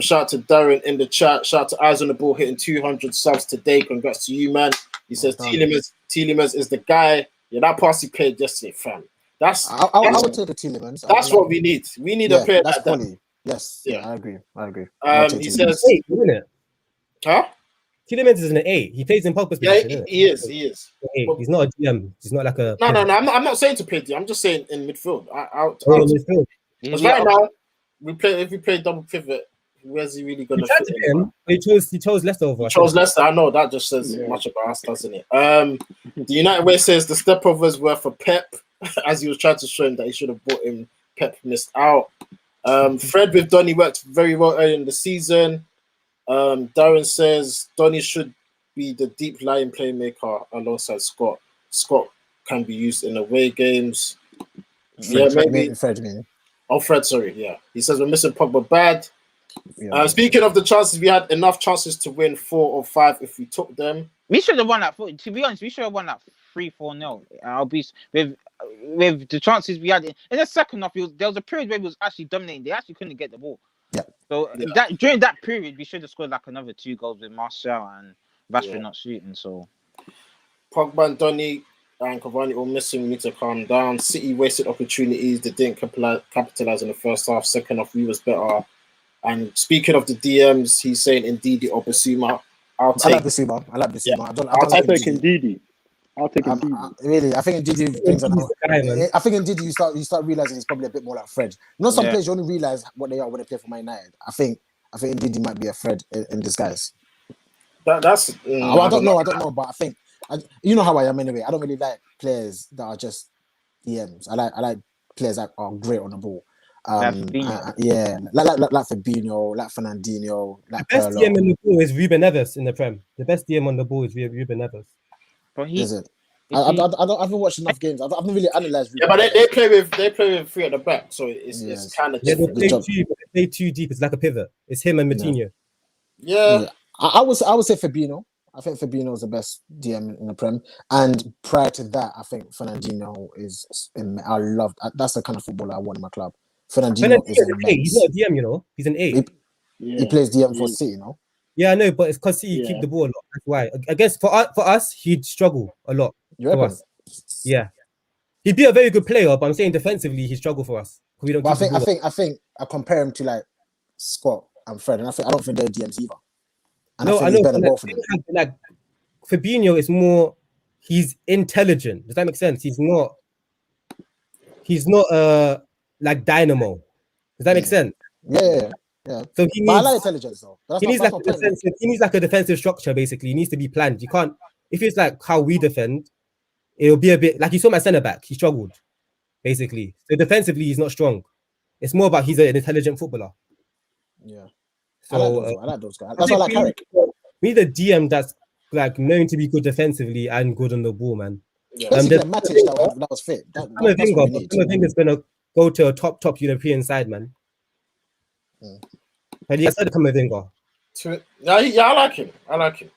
Shout out to Darren in the chat. Shout out to Eyes on the Ball hitting 200 subs today. Congrats to you, man. He says done. Tielemans is the guy. Yeah, that pass he played yesterday, fam. That's I would take the Tielemans. that's what we need. We need a player that's like that. quality. Yes, Yeah. I agree. I'll take He Tielemans. says, 8, isn't it? huh? Tielemans is an 8. He plays in Pogba's Yeah, position. he is. He is. 8. He's not a DM. He's not like a. No. I'm not saying to play D. I'm just saying in midfield. Oh, in midfield. Because right now if we play double pivot, where's he really He gonna tried fit to in? play him, but he chose Leicester over. He I chose think. Leicester. I know that just says Yeah. much about us, doesn't it? The United Way says the stepovers were for Pep, as he was trying to show him that he should have bought him. Pep missed out. Fred with Donny worked very well early in the season. Darren says Donny should be the deep lying playmaker alongside Scott. Scott can be used in away games. Yeah, maybe. Fred, man. Oh, Fred, sorry. Yeah. He says we're missing Pogba bad. Yeah. Speaking of the chances, we had enough chances to win 4 or 5 if we took them. We should have won that. To be honest, we should have won that 3-4-0. I'll be with the chances we had in the second half. There was a period where we was actually dominating. They actually couldn't get the ball. Yeah. So Yeah. that during that period, we should have scored like another 2 goals with Martial and Rashford Yeah. not shooting. So Pogba and Donny and Cavani all missing. We need to calm down. City wasted opportunities. They didn't capitalize in the first half. Second half, we was better. And speaking of the DMs, he's saying Ndidi or Basuma. I like Bissouma. Yeah. I don't I'll like take Ndidi. Ndidi. I'll take Ndidi. Really, I think Ndidi brings He's the guy, man. I think Ndidi you start realizing he's probably a bit more like Fred. You know, some Yeah. players you only realize what they are when they play for Man United. I think Ndidi might be a Fred in disguise. That's. I don't know, but I think you know how I am anyway. I don't really like players that are just DMs. I like players that are great on the ball. Like Fabinho. Yeah, like Fabinho, like Fernandinho, like The best Pirlo. DM on the ball is Ruben Neves in the Prem. The best DM on the ball is Ruben Neves. But Is it? I haven't watched enough games. I haven't really analysed. Yeah, but they play with 3 at the back, so it's kind of Yeah, they different. play too deep. It's like a pivot. It's him and Matinho. Yeah. I would say Fabinho. I think Fabinho is the best DM in the Prem, and prior to that, I think Fernandinho is. That's the kind of footballer I want in my club. Fernandinho is an 8. He's not immense. a DM, you know. He's an 8. He plays DM for City, you know. Yeah, I know, but it's because City keep the ball a lot. That's why. I guess for us, he'd struggle a lot. You For reckon? us. Yeah, he'd be a very good player, but I'm saying defensively, he'd struggle for us. We don't. But I think I compare him to like Scott and Fred, and I don't think they're DMs either. And I think he's better than both of them. Like Fabinho is more. He's intelligent. Does that make sense? He's not like Dynamo. Does that make sense? Yeah. So he But I needs. like intelligence though. He needs like a defensive structure. Basically, he needs to be planned. You can't. If it's like how we defend, it'll be a bit like you saw my centre back. He struggled, basically. So defensively, he's not strong. It's more about he's an intelligent footballer. Yeah. So I like those guys. That's why I like Carrick. We need a DM that's like known to be good defensively and good on the ball, man. Yeah. Basically, a Matic that was fit. That's what we need. I think it's gonna go to a top European side, man. Have you guys heard of Kamavinga? Yeah, I like him.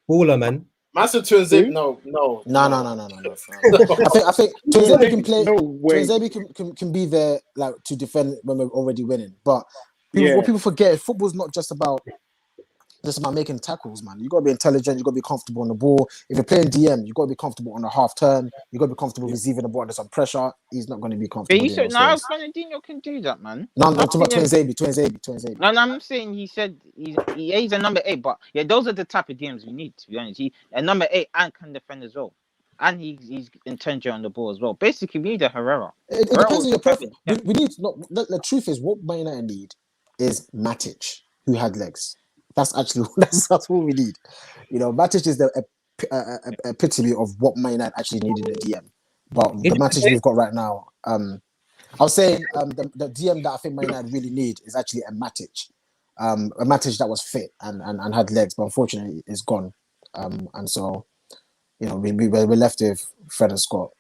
Baller, man. Master Tuanzebe, no. I think Tuanzebe can play. No way. Tuanzebe can be there like to defend when we're already winning. But what people forget is football's not just about making tackles, man. You gotta be intelligent. You gotta be comfortable on the ball. If you're playing DM, you gotta be comfortable on the half turn. You gotta be comfortable receiving the ball under some pressure. He's not gonna be comfortable. But he said, "No, Fernandinho can do that, man." No, I'm talking about Tuanzebe. No, I'm saying he said he's a number 8, but yeah, those are the type of DMs we need. To be honest, a number 8 and can defend as well. and he's intelligent on the ball as well. Basically, we need a Herrera. It Herrera depends on was your perfect. preference. We need not. The truth is, what Man United need is Matic, who had legs. That's actually that's all we need. You know, Matic is the epitome of what Man United actually needed in the DM. But the Matic we've got right now, I was saying the DM that I think Man United really need is actually a Matic that was fit and had legs, but unfortunately is gone. And so, you know, we're left with Fred and Scott.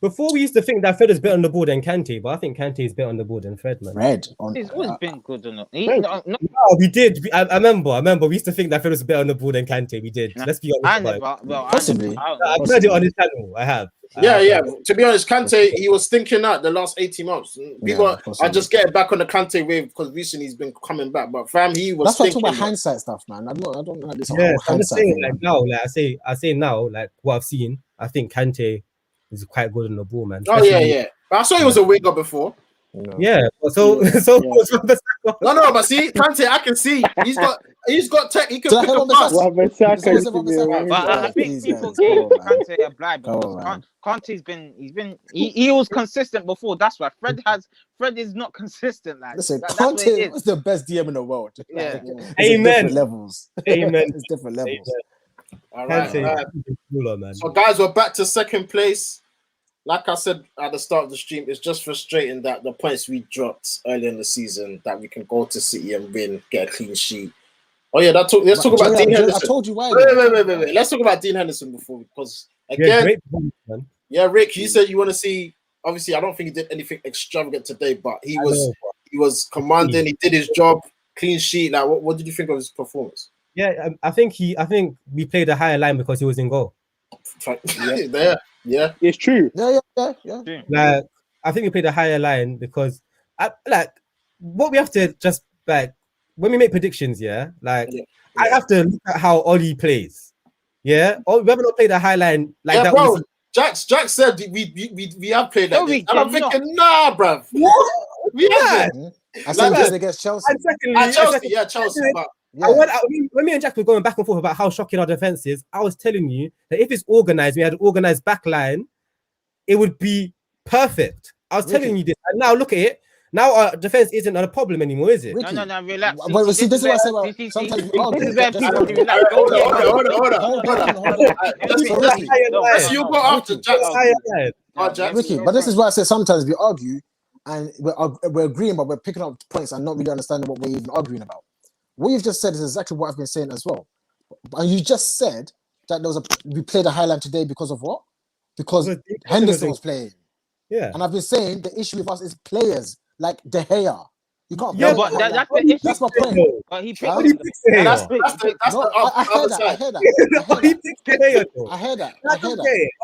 Before we used to think that Fred is better on the ball than Kante, but I think Kante is better on the ball than Fred, man. Fred on. He's always been good on it. Fred. No, we did. I remember. We used to think that Fred was better on the ball than Kante. We did. Let's be honest. Possibly. I've heard it on his channel. I have. Yeah. To be honest, Kante, he was thinking out the last 18 months. People are just getting back on the Kante wave because recently he's been coming back. But fam, he was. That's why I talk about hindsight stuff, man. I don't like this. Yeah, I'm just saying, thing, like now, like I say now, like what I've seen, I think Kante is quite good on the ball, man. Oh yeah. But I saw he was a winger before. Yeah. So No, but see, Kante, I can see he's got tech. He can pick a pass. But I think people give Kante a blind because he was consistent before. That's why Fred is not consistent. Like, listen, that's Kante was the best DM in the world. Yeah. Amen. Different levels. Amen. It's different levels. All right. Cooler, man. So guys, we're back to second place. Like I said at the start of the stream, it's just frustrating that the points we dropped early in the season, that we can go to City and win, get a clean sheet. Oh yeah, let's talk about Dean Henderson. I told you why. Wait. Let's talk about Dean Henderson before, because again, Rick, you said you want to see. Obviously, I don't think he did anything extravagant today, but he was commanding. He did his job, clean sheet. Like, what did you think of his performance? Yeah, I think we played a higher line because he was in goal. Yeah, it's true. Yeah. Like, I think we played a higher line because, what we have to just like when we make predictions, I have to look at how Oli plays. Yeah, we haven't not played a high line like that. Bro, Jack said we have played that. And I'm thinking, nah, bruv. We haven't. I said this against Chelsea. And secondly, Chelsea. But when me and Jack were going back and forth about how shocking our defense is, I was telling you that if it's organized, we had an organized back line, it would be perfect. I was telling you this, and now look at it. Now our defense isn't a problem anymore, is it? No, relax. Well, see, this is what I say about sometimes we argue. This is where people relax. Hold on. So you go after Jack. Ricky, but this is why I say sometimes we argue and we're agreeing, but we're picking up points and not really understanding what we're even arguing about. What you've just said is exactly what I've been saying as well. And you just said that we played a highline today because of what? Because Henderson was playing. Yeah. And I've been saying the issue with us is players like De Gea. You can't. Yeah, but that's the issue. That's my point. But he picked Huh? That's the I heard that. I heard that.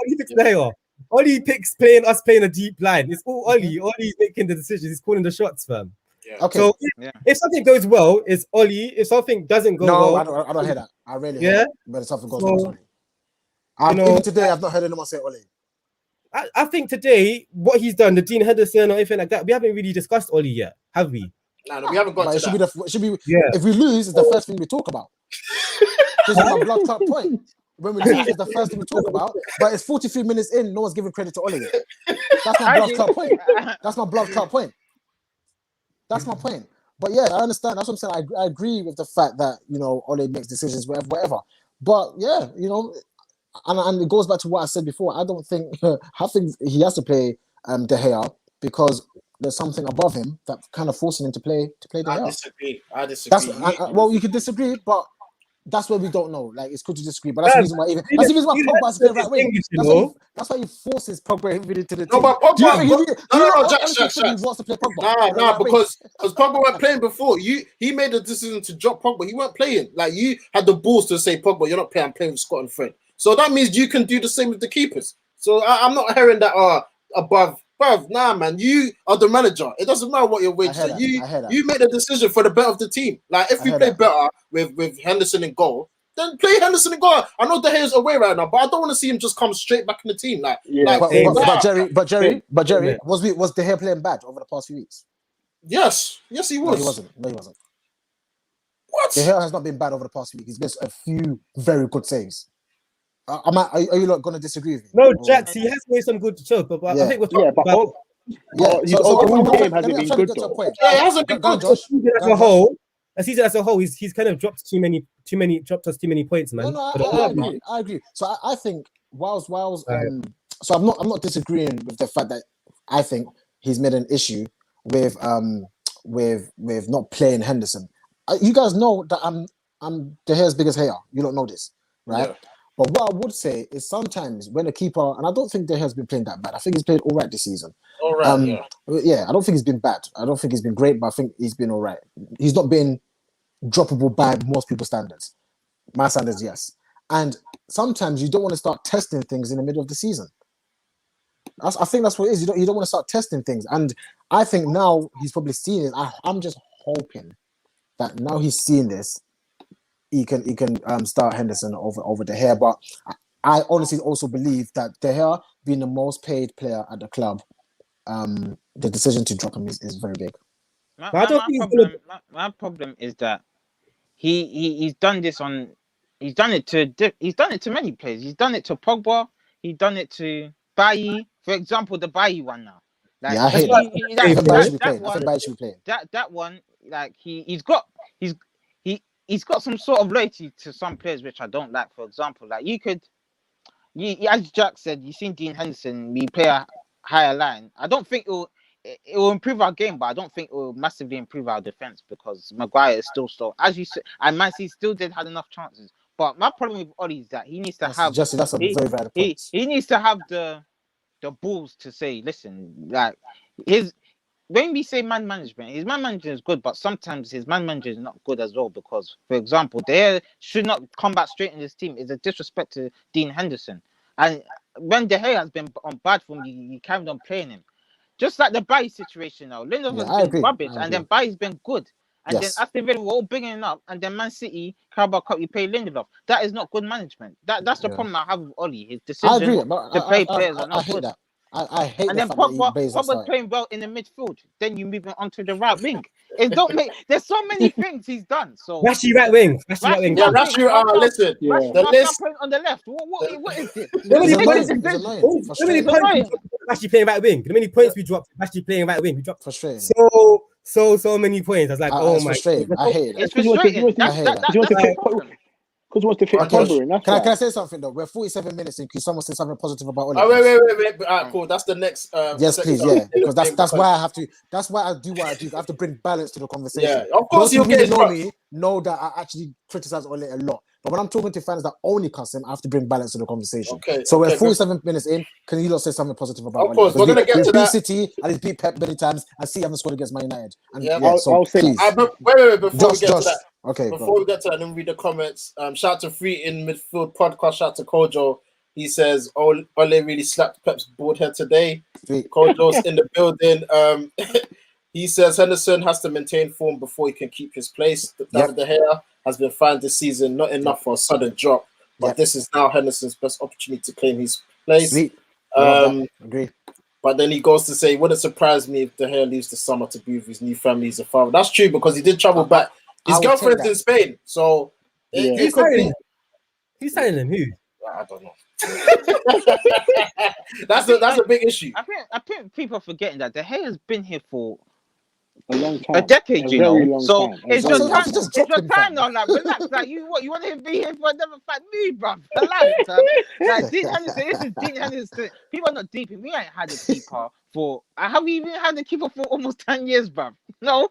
Oli picks De Gea. Oli picks us playing a deep line. It's all Oli. Oli's making the decisions. He's calling the shots, fam. Yeah. Okay. So if something goes well, it's Oli. If something doesn't go well, I don't hear that. I really hear that. But if something goes well, even today, I've not heard anyone say Oli. I think today, what he's done, the Dean Henderson or anything like that, we haven't really discussed Oli yet, have we? No, we haven't got to that. It should be. If we lose, it's the first thing we talk about. This is my blood clot point. When we lose, it's the first thing we talk about. But it's 43 minutes in, no one's giving credit to Oli. That's my blood clot point. That's my blood clot point. That's my point. But yeah, I understand. That's what I'm saying. I agree with the fact that, you know, Ole makes decisions, whatever. But yeah, you know, and it goes back to what I said before. I think he has to play De Gea because there's something above him that kind of forcing him to play De Gea. I disagree. Well, you can disagree, but that's where we don't know. Like, it's good to disagree, but that's the reason why Pogba has to play right wing. That's why he forces Pogba into the team. No, but Pogba, he wants to play Pogba. Nah, because Pogba weren't playing before. He made the decision to drop Pogba. He weren't playing. Like, you had the balls to say, Pogba, you're not playing. I'm playing with Scott and Fred. So that means you can do the same with the keepers. So I'm not hearing that above. Bruv, nah, man, you are the manager. It doesn't matter what your wage is. You made a decision for the better of the team. Like, if we play better with Henderson in goal, then play Henderson in goal. I know De Gea's away right now, but I don't want to see him just come straight back in the team. But Jerry, was De Gea playing bad over the past few weeks? Yes, he was. No, he wasn't. What? De Gea has not been bad over the past few weeks. He's made a few very good saves. Are you not going to disagree with me? No, Or- Jax, he has made some good shows, but Yeah. I think we're talking Yeah, but about his overall game hasn't been trying to good get to a though. point. Yeah, it hasn't been Go on, good. Josh. a season as Go on, a Josh. whole. A season as a whole, he's kind of dropped dropped us too many points, man. No, For the I most part. agree. I agree. So I think whilst Right. so I'm not disagreeing with the fact that I think he's made an issue with not playing Henderson. You guys know that I'm De Gea's biggest hater. You don't know this, right? Yeah. But what I would say is sometimes when a keeper, and I don't think De Gea's been playing that bad. I think he's played all right this season. All right. Yeah, I don't think he's been bad. I don't think he's been great, but I think he's been all right. He's not been droppable by most people's standards. My standards, yes. And sometimes you don't want to start testing things in the middle of the season. I think that's what it is. You don't want to start testing things. And I think now he's probably seen it. I'm just hoping that now he's seen this, he can start Henderson over De Gea. But I honestly also believe that De Gea being the most paid player at the club, the decision to drop him is very big. My problem is that he's done this on. He's done it to many players. He's done it to Pogba. He's done it to Bailly. For example, the Bailly one now. Like, Yeah, I hate that. I think Bailly should be playing. one, I think Bailly should be playing. That one, like he's got some sort of loyalty to some players which I don't like. For example, like as Jack said, you've seen Dean Henderson. We play a higher line. I don't think it will improve our game, but I don't think it will massively improve our defense because Maguire is still so. As you said, and Man City still had enough chances. But my problem with Oli is that he needs to have. Jesse, that's a very valid point. He needs to have the balls to say, listen, like when we say man management, his man management is good, but sometimes his man management is not good as well because, for example, they should not come back straight in this team. It's a disrespect to Dean Henderson. And when De Gea has been on bad form, you carried on playing him. Just like the Bailly situation now. Lindelof has been rubbish, and then Bailly's been good. And then Aston Villa were all bringing it up, and then Man City, Carabao Cup, you pay Lindelof. That is not good management. That's the problem I have with Oli. His decision to play players are not good. I hate and the then fact that Pogba's playing well in the midfield. Then you move him onto the right wing. It don't make. There's so many things he's done. So Rashy right wing. Yeah, Rashford. Listen, the list on the left. What is this? It's annoying. Rashy playing right wing. The many points we dropped. Rashy playing right wing. We dropped frustrating. So many points. I was like, oh my God. I hate it. It's frustrating. I hate that. Because he wants to fit Can I say something though? We're 47 minutes in. Can someone say something positive about Oli? Wait. All right, cool. That's the next. Yes, please. Yeah, because that's why I have to. That's why I do what I do. I have to bring balance to the conversation. Yeah, of course. You really know that I actually criticize Oli a lot. But when I'm talking to fans that only cuss him, I have to bring balance to the conversation. Okay. So we're 47 minutes in. Can you not say something positive about Oli? Of course, we're gonna get to that. City and he's beat Pep many times. And City haven't scored against Man United. And I'll say. Wait. Before we get to that. Okay. Before we get to that, let me read the comments. Shout out to Free in Midfield Podcast. Shout out to Kojo. He says, Ole really slapped Pep's board head today. Kojo's in the building. He says Henderson has to maintain form before he can keep his place. David De Gea has been fine this season, not enough for a sudden drop. But this is now Henderson's best opportunity to claim his place. Agree. But then he goes to say, wouldn't surprise me if De Gea leaves the summer to be with his new family as a father. That's true because he did travel back. His girlfriend's in Spain, so Who's signing him? Who? I don't know. that's a big issue. I think people are forgetting that De Gea has been here for a long time, a decade, So it's your time. It's your time now. Like relax. Like you want to be here for another fat mood, bro? Relax. Like Dean Henderson. This is Dean Henderson. People are not deep. We ain't had a keeper for. Have we even had a keeper for almost 10 years, bro? No.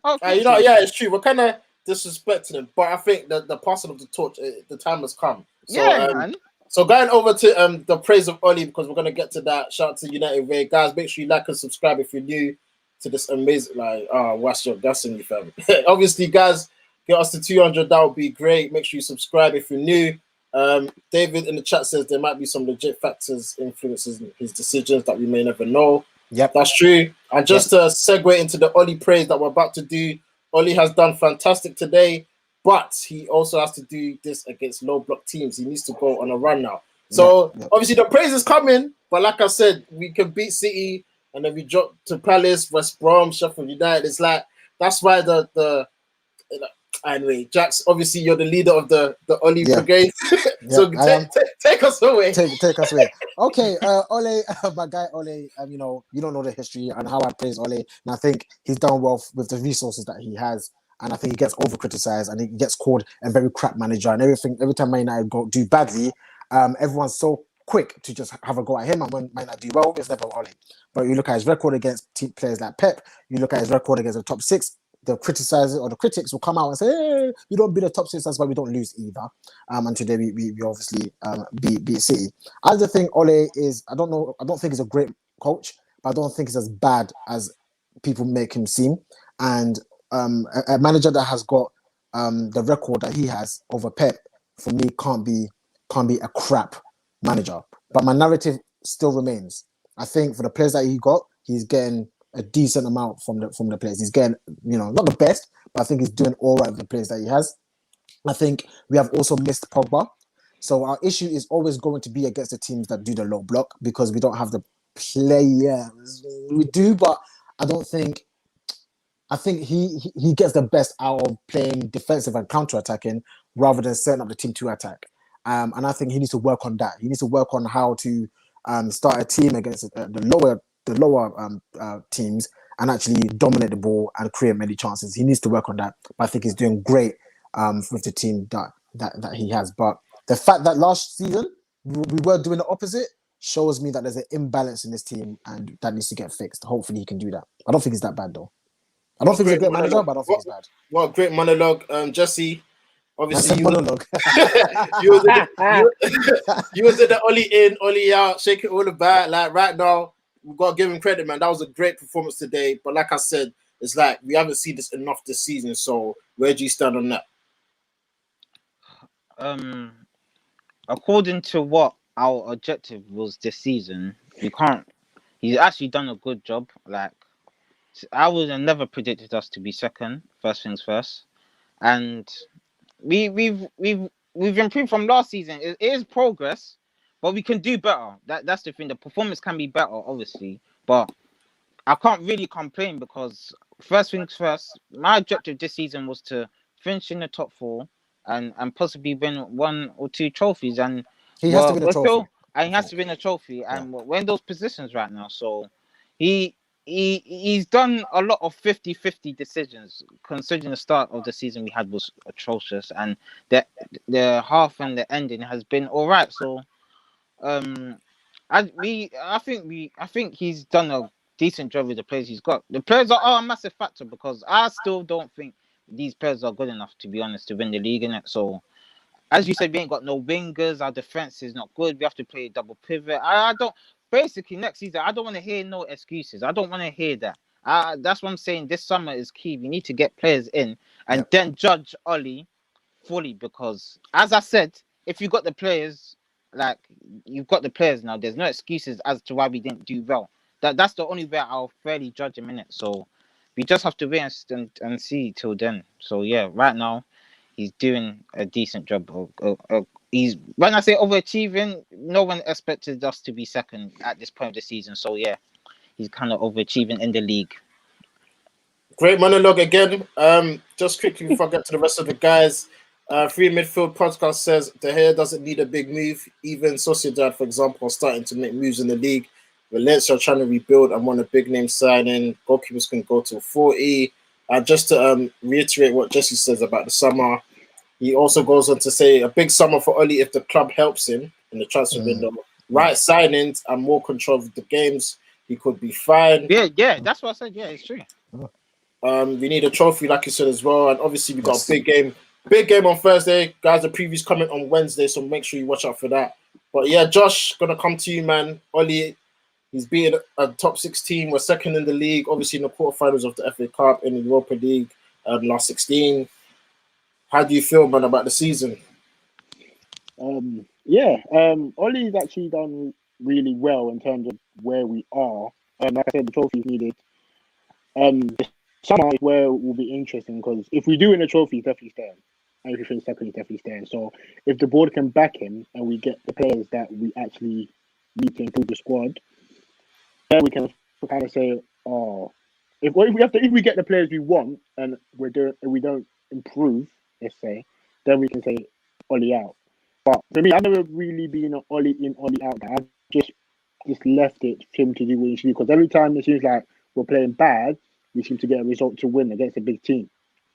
Okay. It's true. We're kind of disrespecting him, but I think that the passing of the torch, the time has come. So, man. So going over to the praise of Oli because we're gonna get to that. Shout out to United Way, guys. Make sure you like and subscribe if you're new to this amazing. What's your gassing you, fam? Obviously, guys, get us to 200. That would be great. Make sure you subscribe if you're new. David in the chat says there might be some legit factors influencing his decisions that we may never know. Yep, that's true. And just to segue into the Oli praise that we're about to do, Oli has done fantastic today, but he also has to do this against low block teams. He needs to go on a run now. So obviously the praise is coming, but like I said, we can beat City and then we drop to Palace, West Brom, Sheffield United. It's like that's why Anyway, Jax, obviously you're the leader of the Oli Yeah. Brigade. So I am. take us away. Take us away. Okay, Ole, my guy Ole. You know, you don't know the history and how I praise Ole, and I think he's done well with the resources that he has. And I think he gets over criticized and he gets called a very crap manager and everything. Every time Man United do badly, everyone's so quick to just have a go at him. And when Man United do well, it's never Ole. But you look at his record against players like Pep, you look at his record against the top six, the criticizers or the critics will come out and say, hey, you don't beat the top six, that's why we don't lose either. And today we obviously beat City. I just think Ole is, I don't think he's a great coach, but I don't think he's as bad as people make him seem. And a manager that has got the record that he has over Pep, for me, can't be a crap manager. But my narrative still remains. I think for the players that he got, he's getting a decent amount from the players. He's getting, not the best, but I think he's doing all right with the players that he has. I think we have also missed Pogba. So our issue is always going to be against the teams that do the low block because we don't have the players. We do, but I think he gets the best out of playing defensive and counter-attacking rather than setting up the team to attack. And I think he needs to work on that. He needs to work on how to start a team against the lower teams and actually dominate the ball and create many chances. He needs to work on that. But I think he's doing great with the team that he has. But the fact that last season we were doing the opposite shows me that there's an imbalance in this team and that needs to get fixed. Hopefully he can do that. I don't think he's that bad though. I don't think he's a great manager, but I don't think he's bad. What a great monologue, Jesse. Obviously, monologue. you was in the Oli in, Oli out, shake it all about. Like right now, we've got to give him credit, man. That was a great performance today. But like I said, it's like we haven't seen this enough this season. So where do you stand on that? According to what our objective was this season, he's actually done a good job. Like, I would have never predicted us to be second, first things first. And we've improved from last season. It is progress, but we can do better. That's the thing. The performance can be better, obviously, but I can't really complain because first things first, my objective this season was to finish in the top four and possibly win 1 or 2 trophies. And he has to win a trophy. He has to win a trophy, and we're in those positions right now. So he's done a lot of 50-50 decisions, considering the start of the season we had was atrocious, and the half and the ending has been all right. So, I think he's done a decent job with the players he's got. The players are a massive factor because I still don't think these players are good enough, to be honest, to win the league, innit? So, as you said, we ain't got no wingers. Our defense is not good. We have to play a double pivot. I don't. Basically, next season, I don't want to hear no excuses. I don't want to hear that. That's what I'm saying. This summer is key. We need to get players in and then judge Oli fully because, as I said, if you got the players, like you've got the players now, there's no excuses as to why we didn't do well. That's the only way I'll fairly judge him in it. So we just have to wait and see till then. So yeah, right now he's doing a decent job. He's, when I say overachieving, no one expected us to be second at this point of the season. So yeah, he's kind of overachieving in the league. Great monologue again. Just quickly before I get to the rest of the guys, Free Midfield Podcast says De Gea doesn't need a big move. Even Sociedad, for example, are starting to make moves in the league. Valencia are trying to rebuild and want a big name signing. Goalkeepers can go to 40. Just to reiterate what Jesse says about the summer, he also goes on to say a big summer for Oli if the club helps him in the transfer window. Right signings and more control of the games, he could be fine. Yeah, that's what I said. Yeah, it's true. We need a trophy, like you said as well, and obviously we got a big game on Thursday, guys. The preview's coming on Wednesday, so make sure you watch out for that. But yeah, Josh, gonna come to you, man. Oli, he's beaten a top 16. We're second in the league, obviously in the quarterfinals of the FA Cup in the Europa League, last 16. How do you feel, man, about the season? Ollie's actually done really well in terms of where we are. Like I said, the trophy's needed. The summer is where it will be interesting because if we do win a trophy, he's definitely staying. And if we finish second, he's definitely staying. So if the board can back him and we get the players that we actually need to improve the squad, then we can kind of say, if we get the players we want and we don't improve, let's say, then we can say Ollie out. But for me, I've never really been an Ollie in, Ollie out guy. I've just left it for him to do what he should do. Because every time it seems like we're playing bad, we seem to get a result to win against a big team.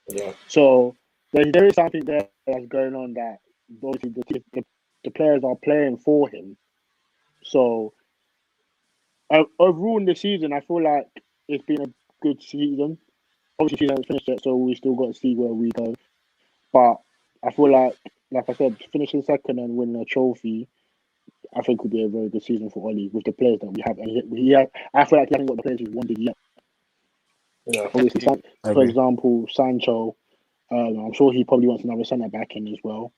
Yeah. So there is something there that's going on that obviously the players are playing for him. So overall in the season, I feel like it's been a good season. Obviously, season hasn't finished yet, so we still got to see where we go. But I feel like I said, finishing second and winning a trophy, I think would be a very good season for Ollie with the players that we have. And I feel like he hasn't got the players he wanted yet. Yeah. Obviously, for example, Sancho, I'm sure he probably wants another centre back in as well.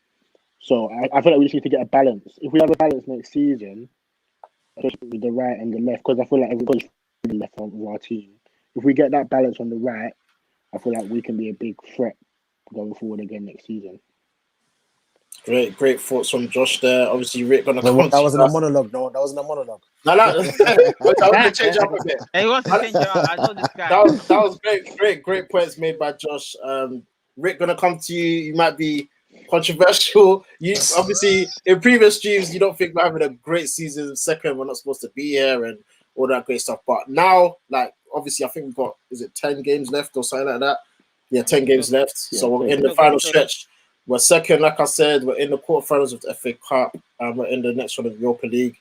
So I feel like we just need to get a balance. If we have a balance next season, especially with the right and the left, because I feel like everybody's the left of our team. If we get that balance on the right, I feel like we can be a big threat going forward again next season. Great thoughts from Josh there. Obviously, Rick gonna come. That wasn't a monologue. No, that wasn't a monologue. No, I want to change up a bit. He wants to change it out. I know this guy. That was great points made by Josh. Rick, gonna come to you. You might be controversial. You obviously in previous streams you don't think we're having a great season. Second, we're not supposed to be here and all that great stuff. But now, like obviously, I think we've got 10 games left or something like that. Yeah, 10 games left. So we're in the final stretch. We're second, like I said. We're in the quarterfinals of the FA Cup, and we're in the next one of the Europa League.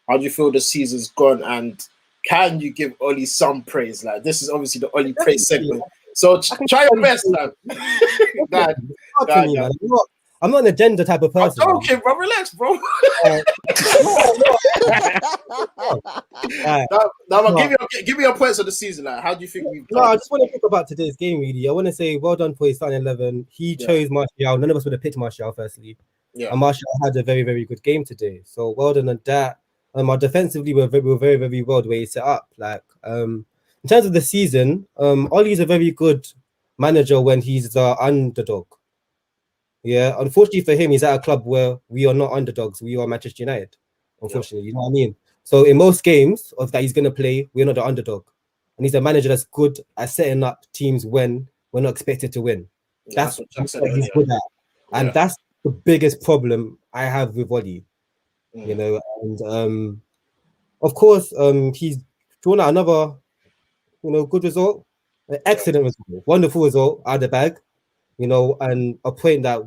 How do you feel the season's gone? And can you give Ollie some praise? Like this is obviously the Ollie praise segment. So try your best, man. I'm not an agenda type of person. I'm joking, bro. Relax, bro. Give me your points of the season. Like, how do you think we've done? No, I just want to talk about today's game, really. I want to say well done for his starting 11. He chose Martial. None of us would have picked Martial, firstly. Yeah. And Martial had a very, very good game today. So well done on that. Our defensively, we're very, very well the way he set up. Like, in terms of the season, Ollie's a very good manager when he's the underdog. Yeah, unfortunately for him, he's at a club where we are not underdogs. We are Manchester United, unfortunately. You know what I mean? So in most games of that he's going to play, we're not the underdog. And he's a manager that's good at setting up teams when we're not expected to win. That's what he's good at. And that's the biggest problem I have with Ollie. You know, and of course, he's drawn out another, good result. An excellent result. Wonderful result out of the bag. And a point that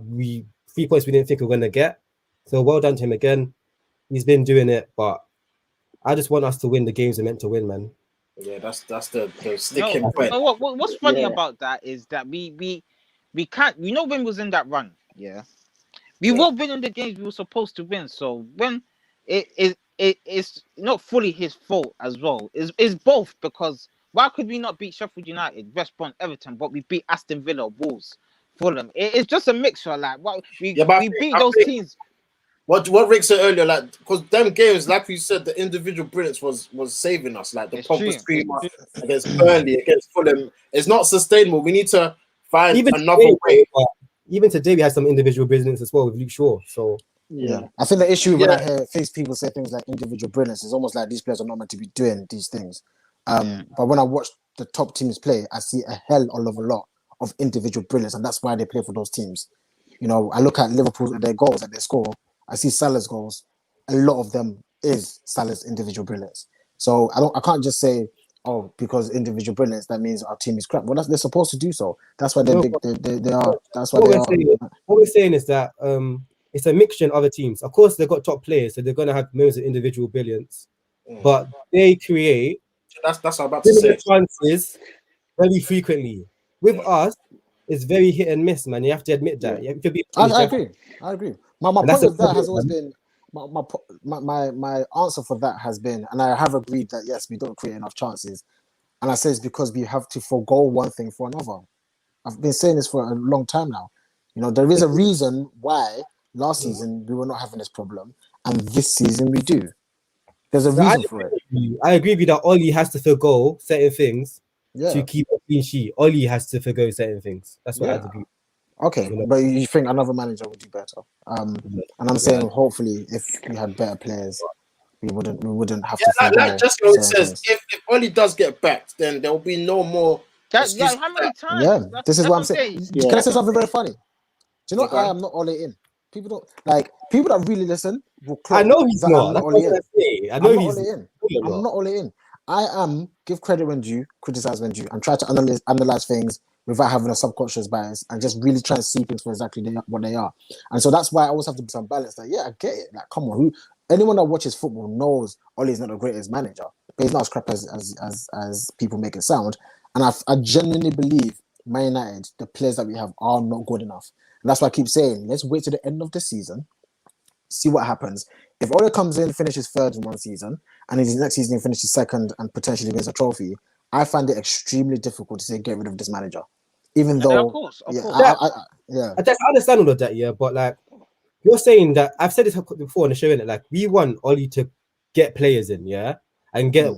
3 points we didn't think we were going to get. So well done to him again. He's been doing it, but I just want us to win the games we're meant to win, man. Yeah, that's the sticking point. What's funny about that is that we can't. When we was in that run, we were winning the games we were supposed to win. So when it's not fully his fault as well. It's both, because why could we not beat Sheffield United, West Brom, Everton, but we beat Aston Villa, Wolves, Fulham? It's just a mixture. Like we beat those teams. What Rick said earlier, like, because them games, like we said, the individual brilliance was saving us. Like the Pogba screamer against Burnley, against Fulham, it's not sustainable. We need to find another way. Even today, we had some individual brilliance as well with Luke Shaw. So I think the issue when I hear people say things like individual brilliance is almost like these players are not meant to be doing these things. But when I watch the top teams play, I see a hell of a lot of individual brilliance, and that's why they play for those teams. I look at Liverpool and their goals that they score. I see Salah's goals. A lot of them is Salah's individual brilliance. So I can't just say, because individual brilliance, that means our team is crap. Well, they're supposed to do so. That's why they're big. They are. That's why they are. What we're saying is that it's a mixture in other teams. Of course, they've got top players, so they're going to have moments of individual brilliance, but they create. That's what I'm about to say. Chances very frequently. With us, it's very hit and miss, man. You have to admit that. You have to be I agree. My point of that has always been my answer for that has been, and I have agreed that yes, we don't create enough chances, and I say it's because we have to forego one thing for another. I've been saying this for a long time now. There is a reason why last season we were not having this problem, and this season we do. There's a reason for it. I agree with you that Ollie has to forgo certain things to keep a clean sheet. Ollie has to forgo certain things. That's what I agree. Okay, but you think another manager would do better? And I'm saying hopefully if we had better players, we wouldn't have to. Like just what it says, if Ollie does get backed, then there will be no more Excuse How many times? Yeah, That's, this is that's what I'm saying. Can I say something very funny? Do you know Yeah, go I on. am not all in? People don't like people that really listen will I clock know he's that not. I'm not That's all what in. I say. I I'm know not he's all in. you're I'm not. not all in. I am give credit when due, criticize when due, and try to analyze things without having a subconscious bias and just really try and see things for exactly what they are. And so that's why I always have to be some balance. Like, yeah, I get it. Like, come on, anyone that watches football knows Ollie's not the greatest manager, but he's not as crap as people make it sound. And I genuinely believe Man United, the players that we have are not good enough. And that's why I keep saying, let's wait to the end of the season, see what happens. If Ole comes in, finishes third in one season, and in his next season he finishes second and potentially wins a trophy, I find it extremely difficult to say get rid of this manager. Even Yeah, of though, course, of yeah, course. yeah, I understand all of that, yeah, but like you're saying that I've said this before on the show, innit? Like we want Ollie to get players in, yeah, and get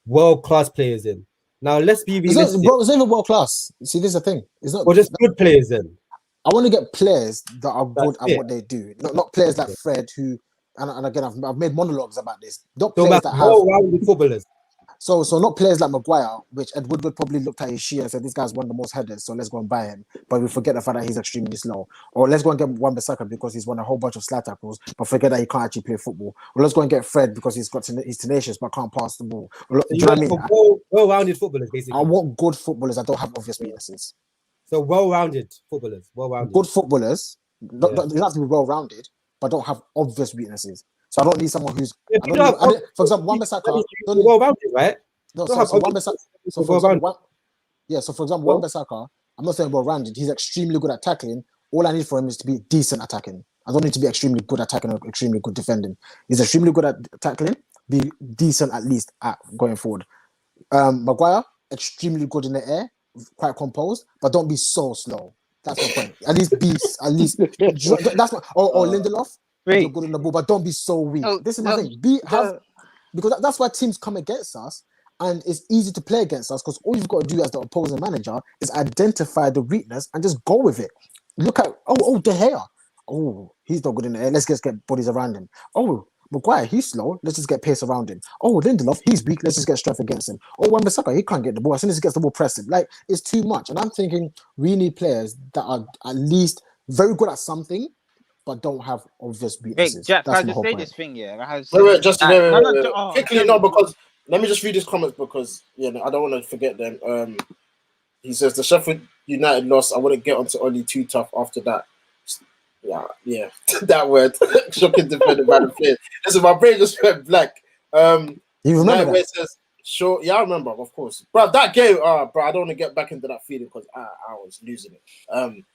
world-class players in. Now let's be it's not, realistic, bro. It's not even world class. See, this is the thing. It's not. or just good players in. I want to get players that are good That's at it. what they do, not players like Fred who. And again, I've made monologues about this. Not So players like that have well-rounded footballers. So not players like Maguire, which Ed Woodward probably looked at his sheet and said, this guy's one of the most headers, so let's go and buy him. But we forget the fact that he's extremely slow. Or let's go and get Wan-Bissaka because he's won a whole bunch of slide tackles, but forget that he can't actually play football. Or let's go and get Fred because he's tenacious but can't pass the ball. Or, So do you you know what I want mean? well-rounded footballers, I basically. want good footballers that don't have obvious weaknesses. So well-rounded footballers, well-rounded. Good footballers, Yeah. they don't have to be well-rounded, but don't have obvious weaknesses. So I don't need someone who's, Yeah, I don't need, for example, Wan-Bissaka, don't need, well-rounded, right? no, Don't so, have so Wan-Bissaka, so for well-rounded. example, so for example, Well, Wan-Bissaka, I'm not saying well-rounded. He's extremely good at tackling. All I need for him is to be decent at attacking. I don't need to be extremely good at attacking or extremely good defending. He's extremely good at tackling. Be decent at least at going forward. Maguire, extremely good in the air, quite composed, but don't be so slow. That's my point. At least that's my or Lindelof. You're Wait. good in the ball, but don't be so weak. Oh, This is my thing. Because that's why teams come against us, and it's easy to play against us because all you've got to do as the opposing manager is identify the weakness and just go with it. Look at De Gea. Oh, he's not good in the air. Let's just get bodies around him. Oh, Maguire, he's slow. Let's just get pace around him. Oh, Lindelof, he's weak. Let's just get strength against him. Oh, Wan-Bissaka, he can't get the ball. As soon as he gets the ball, press him. Like, it's too much. And I'm thinking we need players that are at least very good at something, but don't have obvious Wait, weaknesses. Jack, That's I my just whole say point. this thing, yeah. I just Wait, just wait, no, no, wait. Quickly, no, because let me just read his comments because I don't want to forget them. He says the Sheffield United loss. I wouldn't get onto Ollie too tough after that. Yeah, that word. Shocking defended by the players. Listen, my brain just went blank. You remember where that? it says, sure, yeah, I remember, of course. Bro, that game, bro, I don't want to get back into that feeling because I was losing it.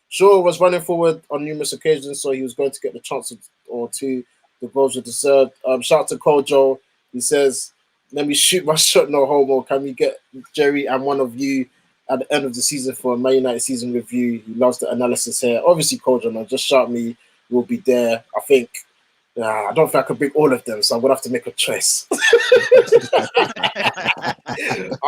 Shaw was running forward on numerous occasions, so he was going to get the chance or two. The goals were deserved. Shout out to Kojo. He says, let me shoot my shot, no homo. Can we get Jerry and one of you at the end of the season for a Man United season review? He loves the analysis here. Obviously, Kojo, man, just shout me. We'll be there. I think I don't think I could bring all of them, so I'm gonna have to make a choice. I'm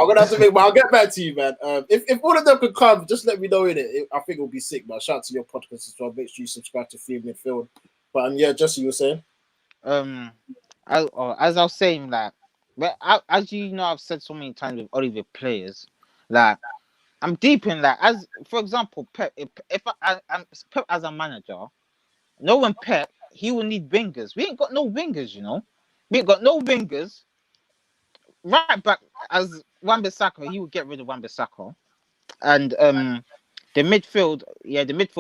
gonna have to make. But I'll get back to you, man. If all of them could come, just let me know in it. I think it'll be sick. But shout out to your podcast as well. Make sure you subscribe to Free Midfield. But yeah, Jesse, you were saying. As I was saying, like, as you know, I've said so many times with Oliver players, like, I'm deep in that. As for example, Pep. If I'm Pep as a manager, knowing Pep, he will need wingers. We ain't got no wingers, you know. We ain't got no wingers. Right back as Wan-Bissaka, he would get rid of Wan-Bissaka, and the midfield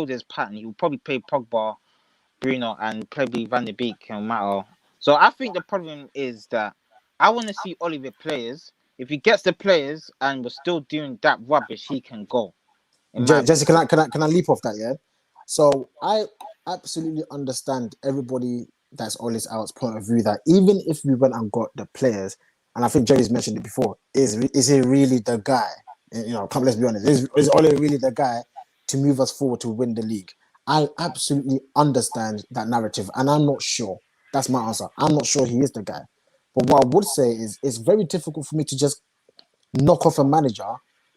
is pattern. He will probably play Pogba, Bruno, and probably Van de Beek and Matter. So I think the problem is that I want to see Oliver players. If he gets the players and we're still doing that rubbish, he can go. Jesse, can I leap off that? Yeah. So I absolutely understand everybody that's always out's point of view that even if we went and got the players, and I think Jerry's mentioned it before, is he really the guy? You know, let's be honest. Is Ole really the guy to move us forward to win the league? I absolutely understand that narrative, and I'm not sure. That's my answer. I'm not sure he is the guy. But what I would say is it's very difficult for me to just knock off a manager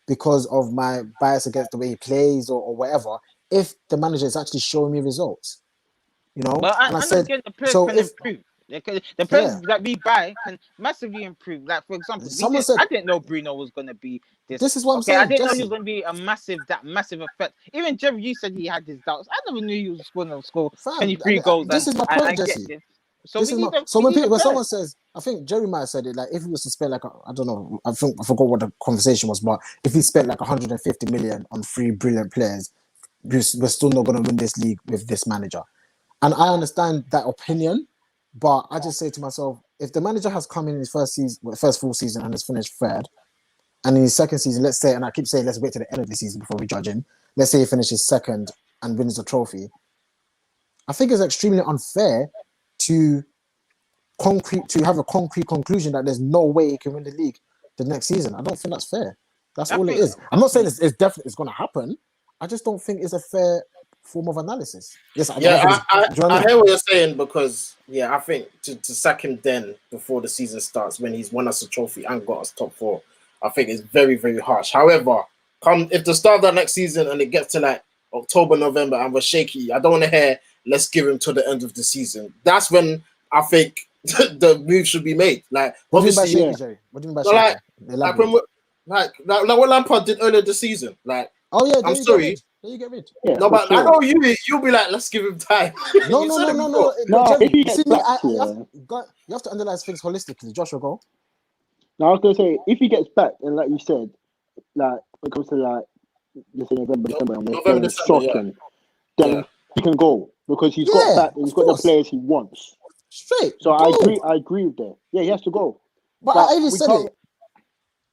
because of my bias against the way he plays or whatever, if the manager is actually showing me results, you know? But And I I said, again, the players so can if improve. The players that we buy can massively improve. Like for example, Someone said I didn't know Bruno was gonna be this. this is what I'm Okay, I saying. didn't know he Jesse, was gonna be that massive effect. Even Jerry, you said he had his doubts. I never knew he was gonna score fam, 23 goals this is my point, and get Jesse. this. So This we is need my a so we when need a people, when player. someone says, I think Jerry might have said it, like if he was to spend like I don't know, I forgot what the conversation was, but if he spent like 150 million on 3 brilliant players, we're still not going to win this league with this manager. And I understand that opinion, but I just say to myself, if the manager has come in his first full season and has finished third, and in his second season, let's say, and I keep saying let's wait to the end of the season before we judge him. Let's say he finishes second and wins the trophy. I think it's extremely unfair to have a concrete conclusion that there's no way he can win the league the next season. I don't think that's fair. That's all it is. I'm not saying it's definitely it's going to happen. I just don't think it's a fair form of analysis. Yes, I hear what you're saying because I think to sack him then before the season starts when he's won us a trophy and got us top 4, I think it's very, very harsh. However, if the start of that next season and it gets to like October, November and we're shaky, I don't want to hear let's give him to the end of the season. That's when I think the move should be made. Like, what do you mean by obviously, shaky, Jerry? What do you mean by shaky? Like what Lampard did earlier this season. Like, oh yeah, I'm sorry. Then you get rid. Yeah, no, but sure. I know you'll be like, let's give him time. No. No, if he gets back, you have to analyze things holistically. Joshua, go. Now I was gonna say, if he gets back, and like you said, like when it comes to like let's say November, December, and we're playing shocking, then he can go because he's got back. He's got the players he wants. Straight. So I agree with that. Yeah, he has to go. But I even said it.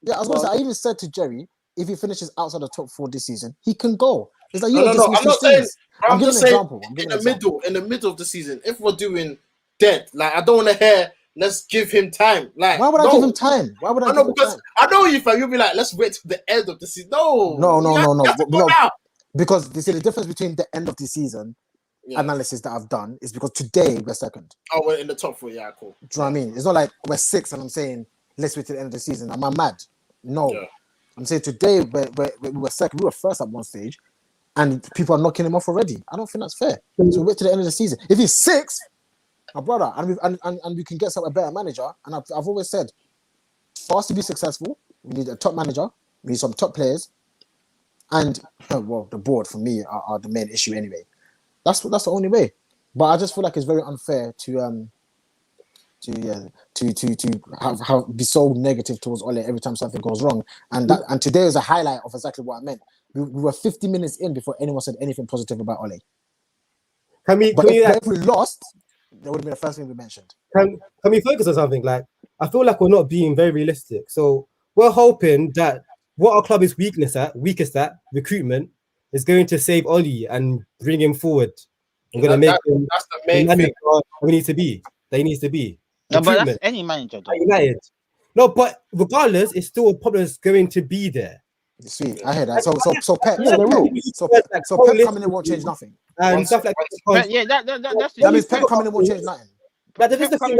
Yeah, I was gonna say. I even said to Jerry, if he finishes outside the top 4 this season, he can go. It's like I'm not saying. I'm giving just an saying example. in the middle of the season, if we're doing dead, like I don't want to hear. Let's give him time. Like, why would I give him time? Why would I give him time? I know you, fam. You'll be like, let's wait till the end of the season. No. Because you see, the difference between the end of the season analysis that I've done is because today we're second. Oh, we're in the top 4. Yeah, cool. Do you know what I mean? It's not like we're 6th and I'm saying let's wait till the end of the season. Am I mad? No. Yeah. I'm saying today we were second. We were first at one stage, and people are knocking him off already. I don't think that's fair. So wait till the end of the season. If he's 6th, my brother, and we can get a better manager. And I've always said, for us to be successful, we need a top manager, we need some top players, and the board for me are the main issue anyway. That's the only way. But I just feel like it's very unfair to be so negative towards Ole every time something goes wrong. And today is a highlight of exactly what I meant. We were 50 minutes in before anyone said anything positive about Ole. If we lost, that would have been the first thing we mentioned. Can we focus on something? Like, I feel like we're not being very realistic. So we're hoping that what our club is weakest at, recruitment, is going to save Oli and bring him forward. I'm going to make him that's the main thing. He needs to be. No, but that's any manager, though. United. No, but regardless, it's still a problem that's going to be there. Sweet, I heard that. So Pep, Pep coming in won't change nothing. And stuff like that. That means Pep coming in won't change nothing. But that is the thing.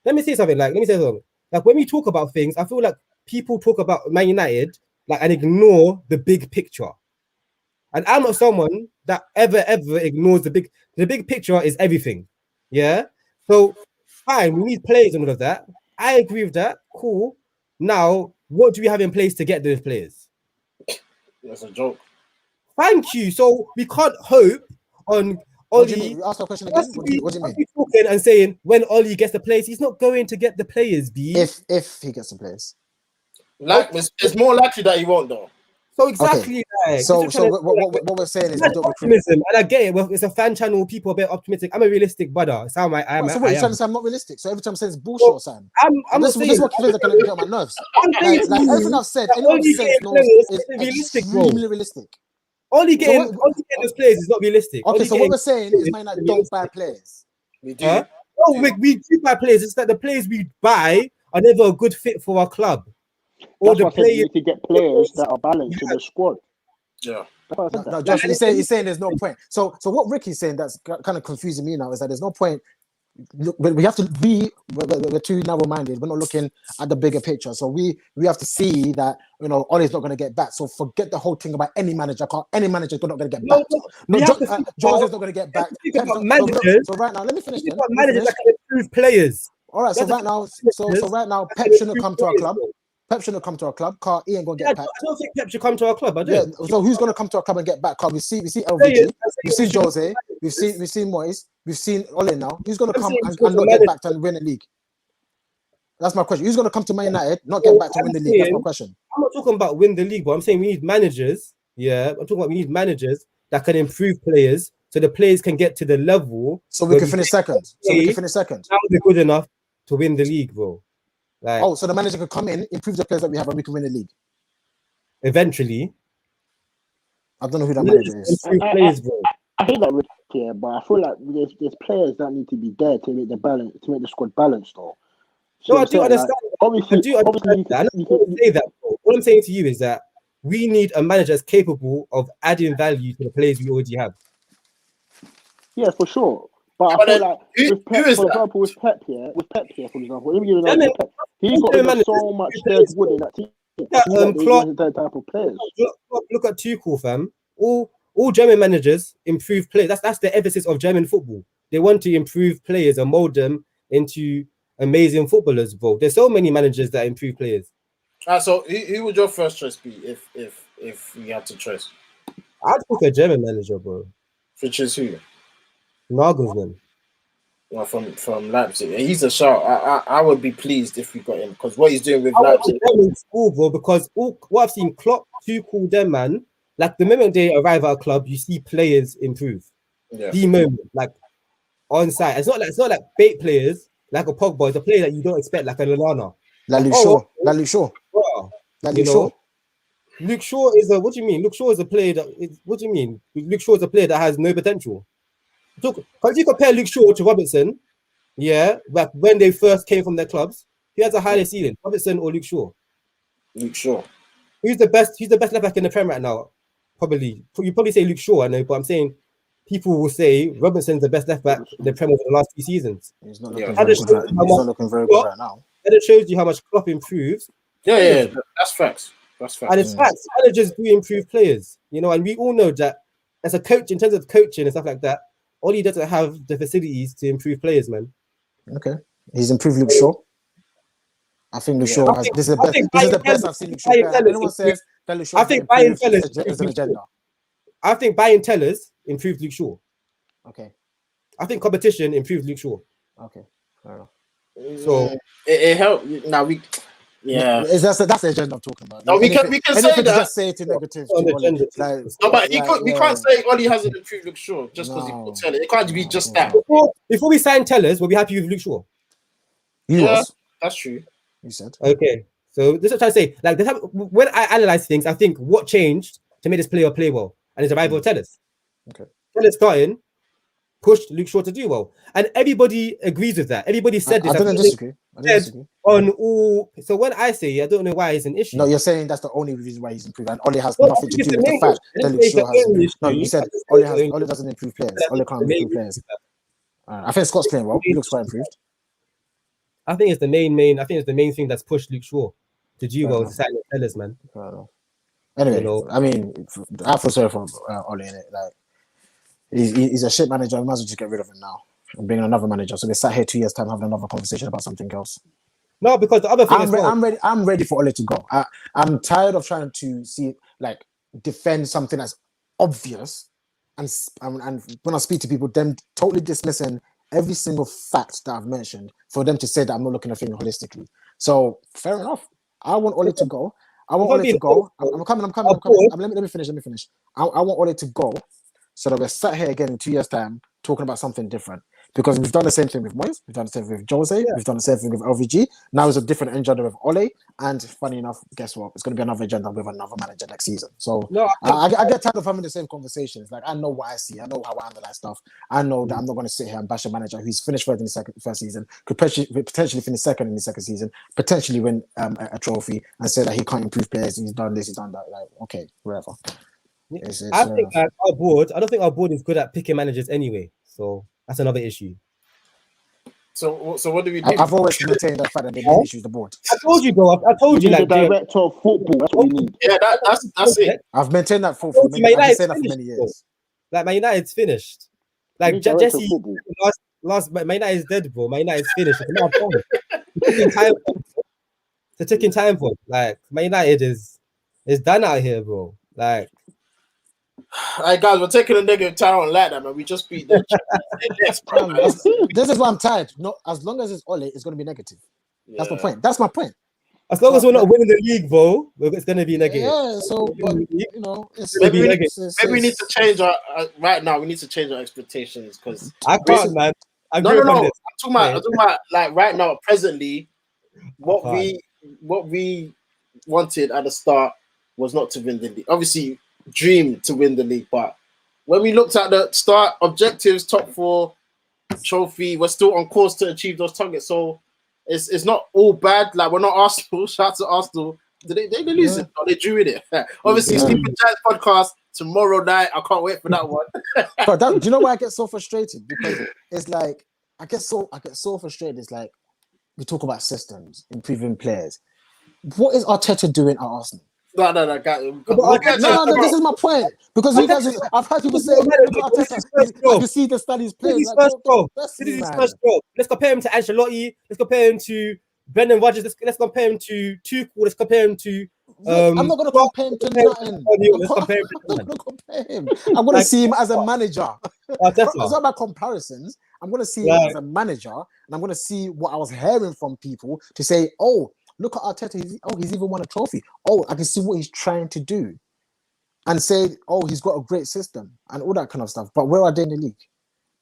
Let me say something. Like when we talk about things, I feel like people talk about Man United and ignore the big picture. And I'm not someone that ever ignores the big picture is everything. Yeah. So fine, we need players and all of that. I agree with that. Cool. Now, what do we have in place to get those players? That's a joke. Thank you. So we can't hope on Oli. Ask the question again. What do you mean? Talking and saying when Oli gets the players, he's not going to get the players. If he gets the players, it's more likely that he won't though. So exactly. Okay. So what we're saying is we don't recruit. And I get it. Well, it's a fan channel. People are a bit optimistic. I'm a realistic brother. So I am. So what you're trying to say? I'm not realistic. So every time I'm saying it's bullshit, Sam. I'm this is what things are going to get on my nerves. Like everything I've said, anyone who says no is extremely realistic. Only getting those players is not realistic. Okay, so what we're saying is, man, don't buy players. We do. No, we do buy players. It's that the players we buy are never a good fit for our club. Or the players need to get players that are balanced to the squad. Yeah. No, Josh, he's saying there's no point. So what Ricky's saying that's kind of confusing me now is that there's no point look, we have to be. We're too narrow-minded. We're not looking at the bigger picture. So we have to see that Ole's not going to get backed. So forget the whole thing about any manager. Any manager's not going to get backed. No, Jose's not going to get backed. Managers. So right now, let me finish. Then Managers that can improve players. All right. So right now, Pep shouldn't come to our club. Pep shouldn't come to our club. Car, he ain't gonna get back. I don't think Pep should come to our club. I do. Yeah. So who's gonna come to our club and get back? Car, we see LVG, we've seen Jose, we've seen Moyes, we've seen Ole now. Who's gonna come and not get back and win the league? That's my question. Who's gonna come to Man United, not get back to win the league? That's my question. I'm not talking about win the league, but I'm saying we need managers. Yeah, I'm talking about we need managers that can improve players, so the players can get to the level. So we can finish second. So we can finish second. Now they're good enough to win the league, bro. Like, so the manager could come in, improve the players that we have, and we can win the league. Eventually. I don't know who that manager is. I hate that with here, but I feel like there's players that need to be there to make the squad balanced, though. So I do understand. Obviously, I don't say that, bro. What I'm saying to you is that we need a manager that's capable of adding value to the players we already have. Yeah, for sure. But I feel like with Pep, for example, with Pep here, for example, he got so much dead wood in that team. That type of players. Look at Tuchel, fam. All German managers improve players. That's the emphasis of German football. They want to improve players and mold them into amazing footballers, bro. There's so many managers that improve players. So who would your first choice be if you had to choose? I'd pick a German manager, bro. Which is who? Nagelsmann. Well, from Leipzig. He's a shout. I would be pleased if we got him because what he's doing with Leipzig. School, bro, because what I've seen, Klopp, Tuchel, them, man, like the moment they arrive at a club, you see players improve. Yeah. The moment, like on site. It's not like bait players, like a Pogba. It's a player that you don't expect, like a Lallana. Luke Shaw. Wow. Luke Shaw is a. What do you mean? Luke Shaw is a player that. What do you mean? Luke Shaw is a player that has no potential. If you compare Luke Shaw to Robertson, yeah, like when they first came from their clubs, who has a higher ceiling, Robertson or Luke Shaw? Luke Shaw. Who's the best left back in the Prem right now? Probably. You probably say Luke Shaw, I know, but I'm saying people will say Robertson's the best left back in the Prem over the last few seasons. He's not looking very good right now. And it shows you how much Klopp improves. Yeah, that's facts. And it's facts. Managers do improve players, and we all know that as a coach, in terms of coaching and stuff like that, Oli doesn't have the facilities to improve players, man. Okay, he's improved Luke Shaw. I think Luke Shaw has. This is the best I've seen Luke Shaw. Anyone says that Luke Shaw. I think buying Tellers is an agenda. I think buying Tellers improved Luke Shaw. Okay. I think competition improved Luke Shaw. Okay, fair enough. So it helped. Now we. Yeah, that's the agenda I'm talking about. No, we can say that. Just say it to negative. We can't say Oli hasn't improved Luke Shaw just because he put Taylor. It can't be just that. Before we sign Tellers, we'll be happy with Luke Shaw. That's true. You said. Okay, so this is what I'm trying to say. Like when I analyze things, I think what changed to make this player play well, and it's the arrival of Tellers. Okay. Tellers starting pushed Luke Shaw to do well, and everybody agrees with that. Everybody said this. I didn't disagree. On all, so when I say I don't know why it's an issue. No, you're saying that's the only reason why he's improved, and Oli has nothing to do with the fact that Luke Shaw has improved. No, you said Oli doesn't improve players. Oli can't improve players. I think Scott's playing well. He looks quite improved. I think it's the main. I think it's the main thing that's pushed Luke Shaw to do well. Signing Tellers, man. Anyway, I mean, I feel sorry for Oli in it. Like he's a shit manager. We might as well just get rid of him now and bring in another manager. So they sat here 2 years time having another conversation about something else. No, because the other thing I'm ready for Ole to go. I'm tired of trying to defend something that's obvious, and when I speak to people, them totally dismissing every single fact that I've mentioned for them to say that I'm not looking at things holistically. So fair enough. I want Ole to go. I'm coming. Let me finish. I want Ole to go so that we're sat here again in 2 years' time talking about something different. Because we've done the same thing with Moyes, we've done the same thing with Jose, we've done the same thing with LVG. Now it's a different agenda with Ole, and funny enough, guess what? It's going to be another agenda with another manager next season. So I get tired of having the same conversations. Like I know what I see, I know how I analyze stuff. I know that I'm not going to sit here and bash a manager who's finished third in the first season, could potentially finish second in the second season, potentially win a trophy, and say that he can't improve players. He's done this, he's done that. Like okay, whatever. I think our board. I don't think our board is good at picking managers anyway. So that's another issue. So what do we do? I've always maintained the fact that they mainly choose the board. I told you, bro. I We told you, need a like, Jay, director of football. That's what we need. Yeah, that's it. I've maintained that for told you, many. Man I've been United's saying that for finished, many bro. years. Like, Man United's finished. We Like, need director of Jesse, football. last Man United's dead, bro. Man United's finished. It's not done. It's taking time. It's a ticking time bomb. Like, Man United is done out here, bro. Like, All right, guys, we're taking a negative town like that, man. We just beat the yes, bro. This is why I'm tired. No, as long as it's Ole, it's going to be negative. That's my point. That's my point. as long as we're not winning the league, bro, it's gonna be negative. Yeah. So, but you know, it's Maybe we, it's- maybe we need to change our right now. We need to change our expectations because I can't, man. I no. agree on I'm this. talking about like right now, presently, what Fine. we wanted at the start was not to win the league. Obviously, dream to win the league, but when we looked at the start objectives, top 4 trophy, we're still on course to achieve those targets. So it's not all bad. Like we're not Arsenal. Shout out to Arsenal. Did they lose it? Or they drew in it. Obviously, Stephen Giants podcast tomorrow night. I can't wait for that one. But do you know why I get so frustrated? Because it's like I get so frustrated. It's like we talk about systems, improving players. What is Arteta doing at Arsenal? No. No, this is my point. Because you guys, I've heard people say, look at Arteta, you see the studies This playing. is his first job. This is his first job. Let's compare him to Ancelotti. Let's compare him to Brendan Rodgers. Let's compare him to Tuchel. Let's compare him to. I'm not going to compare him to nothing. Let's compare him to I'm not going to compare him. I'm going to see him as a manager. It's not about comparisons. I'm going to see him as a manager, and I'm going to see what I was hearing from people to say, oh, look at Arteta. He's even won a trophy. Oh, I can see what he's trying to do. And say, oh, he's got a great system and all that kind of stuff. But where are they in the league?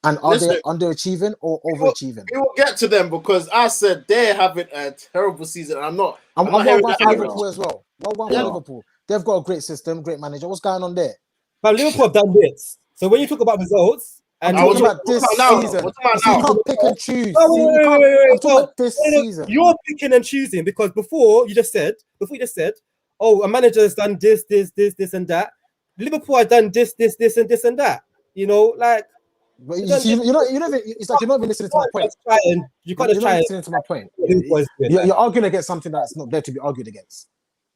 And are they underachieving or overachieving? We will get to them because I said they're having a terrible season. I'm not one hearing for that Liverpool as well. One for Liverpool. They've got a great system, great manager. What's going on there? But Liverpool have done this. So when you talk about results, and I'm talking about this season. You can't pick and choose. I'm talking about this season. You're picking and choosing because before you just said, oh, a manager has done this, and that. Liverpool have done this, and that. You know, like. But it's like you're not even listening to my point. You can't just try and listening to my point. You're arguing against something that's not there to be argued against.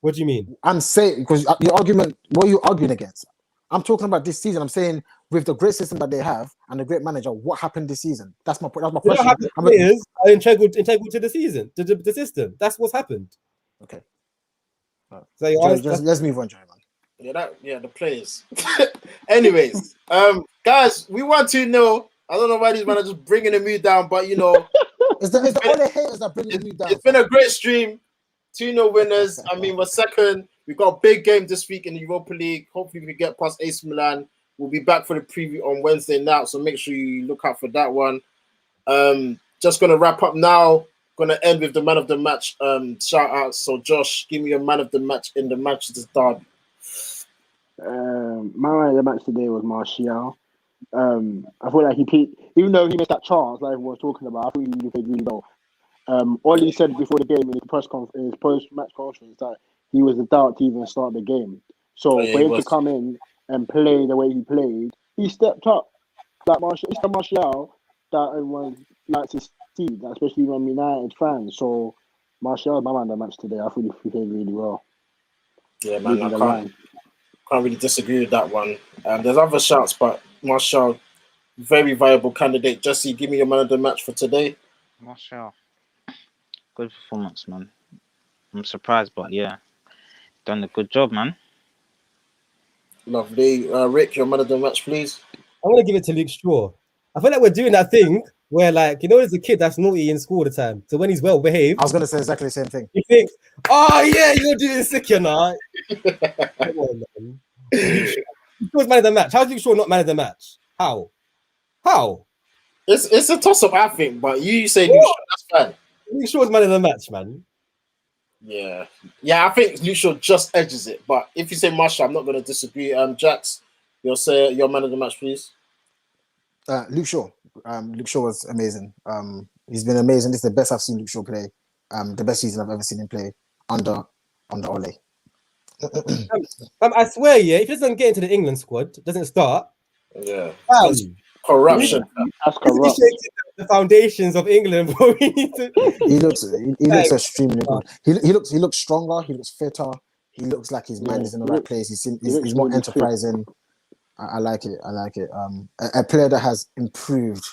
What do you mean? I'm saying because your argument. What are you arguing against? I'm talking about this season. I'm saying with the great system that they have and the great manager, what happened this season? That's my point. That's my question. What happened is are integral to the season, to the system. That's what's happened. Okay. So let's move on, Joey, man. Yeah, the players. Anyways, guys, we want to know. I don't know why these men are just bringing the mood down, but you know, it's the only haters that bring the mood down. It's been a great stream. 2-0 winners. I mean, we're second. We've got a big game this week in the Europa League. Hopefully, we can get past AC Milan. We'll be back for the preview on Wednesday night, so make sure you look out for that one. Just gonna wrap up now. Gonna end with the man of the match shout out. So, Josh, give me your man of the match in the Manchester derby. My man of the match today was Martial. I feel like he peaked, even though he missed that chance, like everyone was talking about. I think he played really well. All he said before the game in his post-match conference that he was the doubt to even start the game. So for him to come in and play the way he played, he stepped up. Like Martial, it's the Martial that everyone likes to see, especially when United fans. So Martial, my man of the match today. I think he played really well. Yeah, man, I can't really disagree with that one. There's other shouts, but Martial, very viable candidate. Jesse, give me your man of the match for today. Martial, good performance, man. I'm surprised, but yeah, done a good job, man. Lovely. Rick, your man of the match, please. I want to give it to Luke Shaw. I feel like we're doing that thing where, like, you know, there's a kid that's naughty in school all the time. So when he's well behaved, I was gonna say exactly the same thing. He thinks, oh yeah, you're doing sick, you know. Come on, man. Luke Shaw's man of the match. How's Luke Shaw not man of the match? How? It's a toss-up, I think, but you say Luke Shaw, that's fine. Luke Shaw's man of the match, man. Yeah, I think Luke Shaw just edges it. But if you say Martial, I'm not going to disagree. Jax, you'll say your man of the match, please. Luke Shaw. Luke Shaw was amazing. He's been amazing. This is the best I've seen Luke Shaw play. The best season I've ever seen him play under Ole. I swear, yeah, if he doesn't get into the England squad, doesn't start. Yeah. Corruption. That's This corrupt. is the foundations of England, bro. We need to. He looks extremely good. He looks stronger. He looks fitter. He looks like his mind is in the right place. He's more really fit. enterprising. I like it. A player that has improved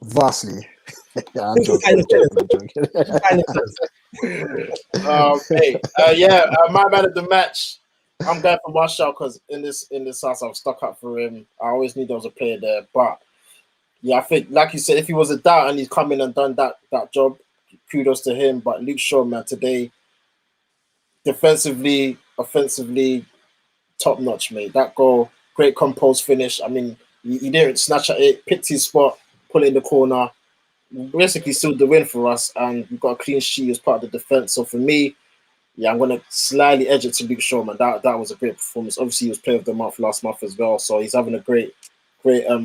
vastly. Yeah, I'm joking. My man of the match. I'm going for Marshall because in this house I'm stuck up for him. I always knew there was a player there, but yeah, I think like you said, if he was a doubt and he's come in and done that job, kudos to him. But Luke Shaw, man, today, defensively, offensively, top notch, mate. That goal, great composed finish. I mean, he didn't snatch at it, picked his spot, put it in the corner. Basically sealed the win for us, and we got a clean sheet as part of the defense. So for me, yeah, I'm gonna slightly edge it to Luke Shaw, man. That was a great performance. Obviously, he was player of the month last month as well, so he's having a great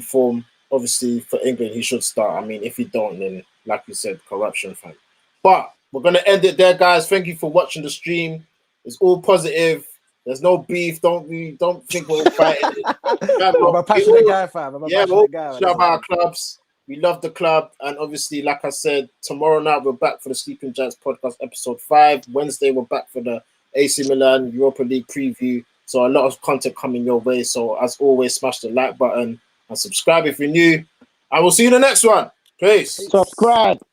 form. Obviously, for England, he should start. I mean, if he don't, then like you said, corruption, fam. But we're gonna end it there, guys. Thank you for watching the stream. It's all positive. There's no beef. Don't think we're all fighting. I'm a passionate guy, fam. We're all about our clubs. We love the club, and obviously, like I said, tomorrow night we're back for the Sleeping Giants podcast episode 5. Wednesday we're back for the AC Milan Europa League preview. So a lot of content coming your way. So as always, smash the like button and subscribe if you're new. I will see you in the next one. Peace. Subscribe.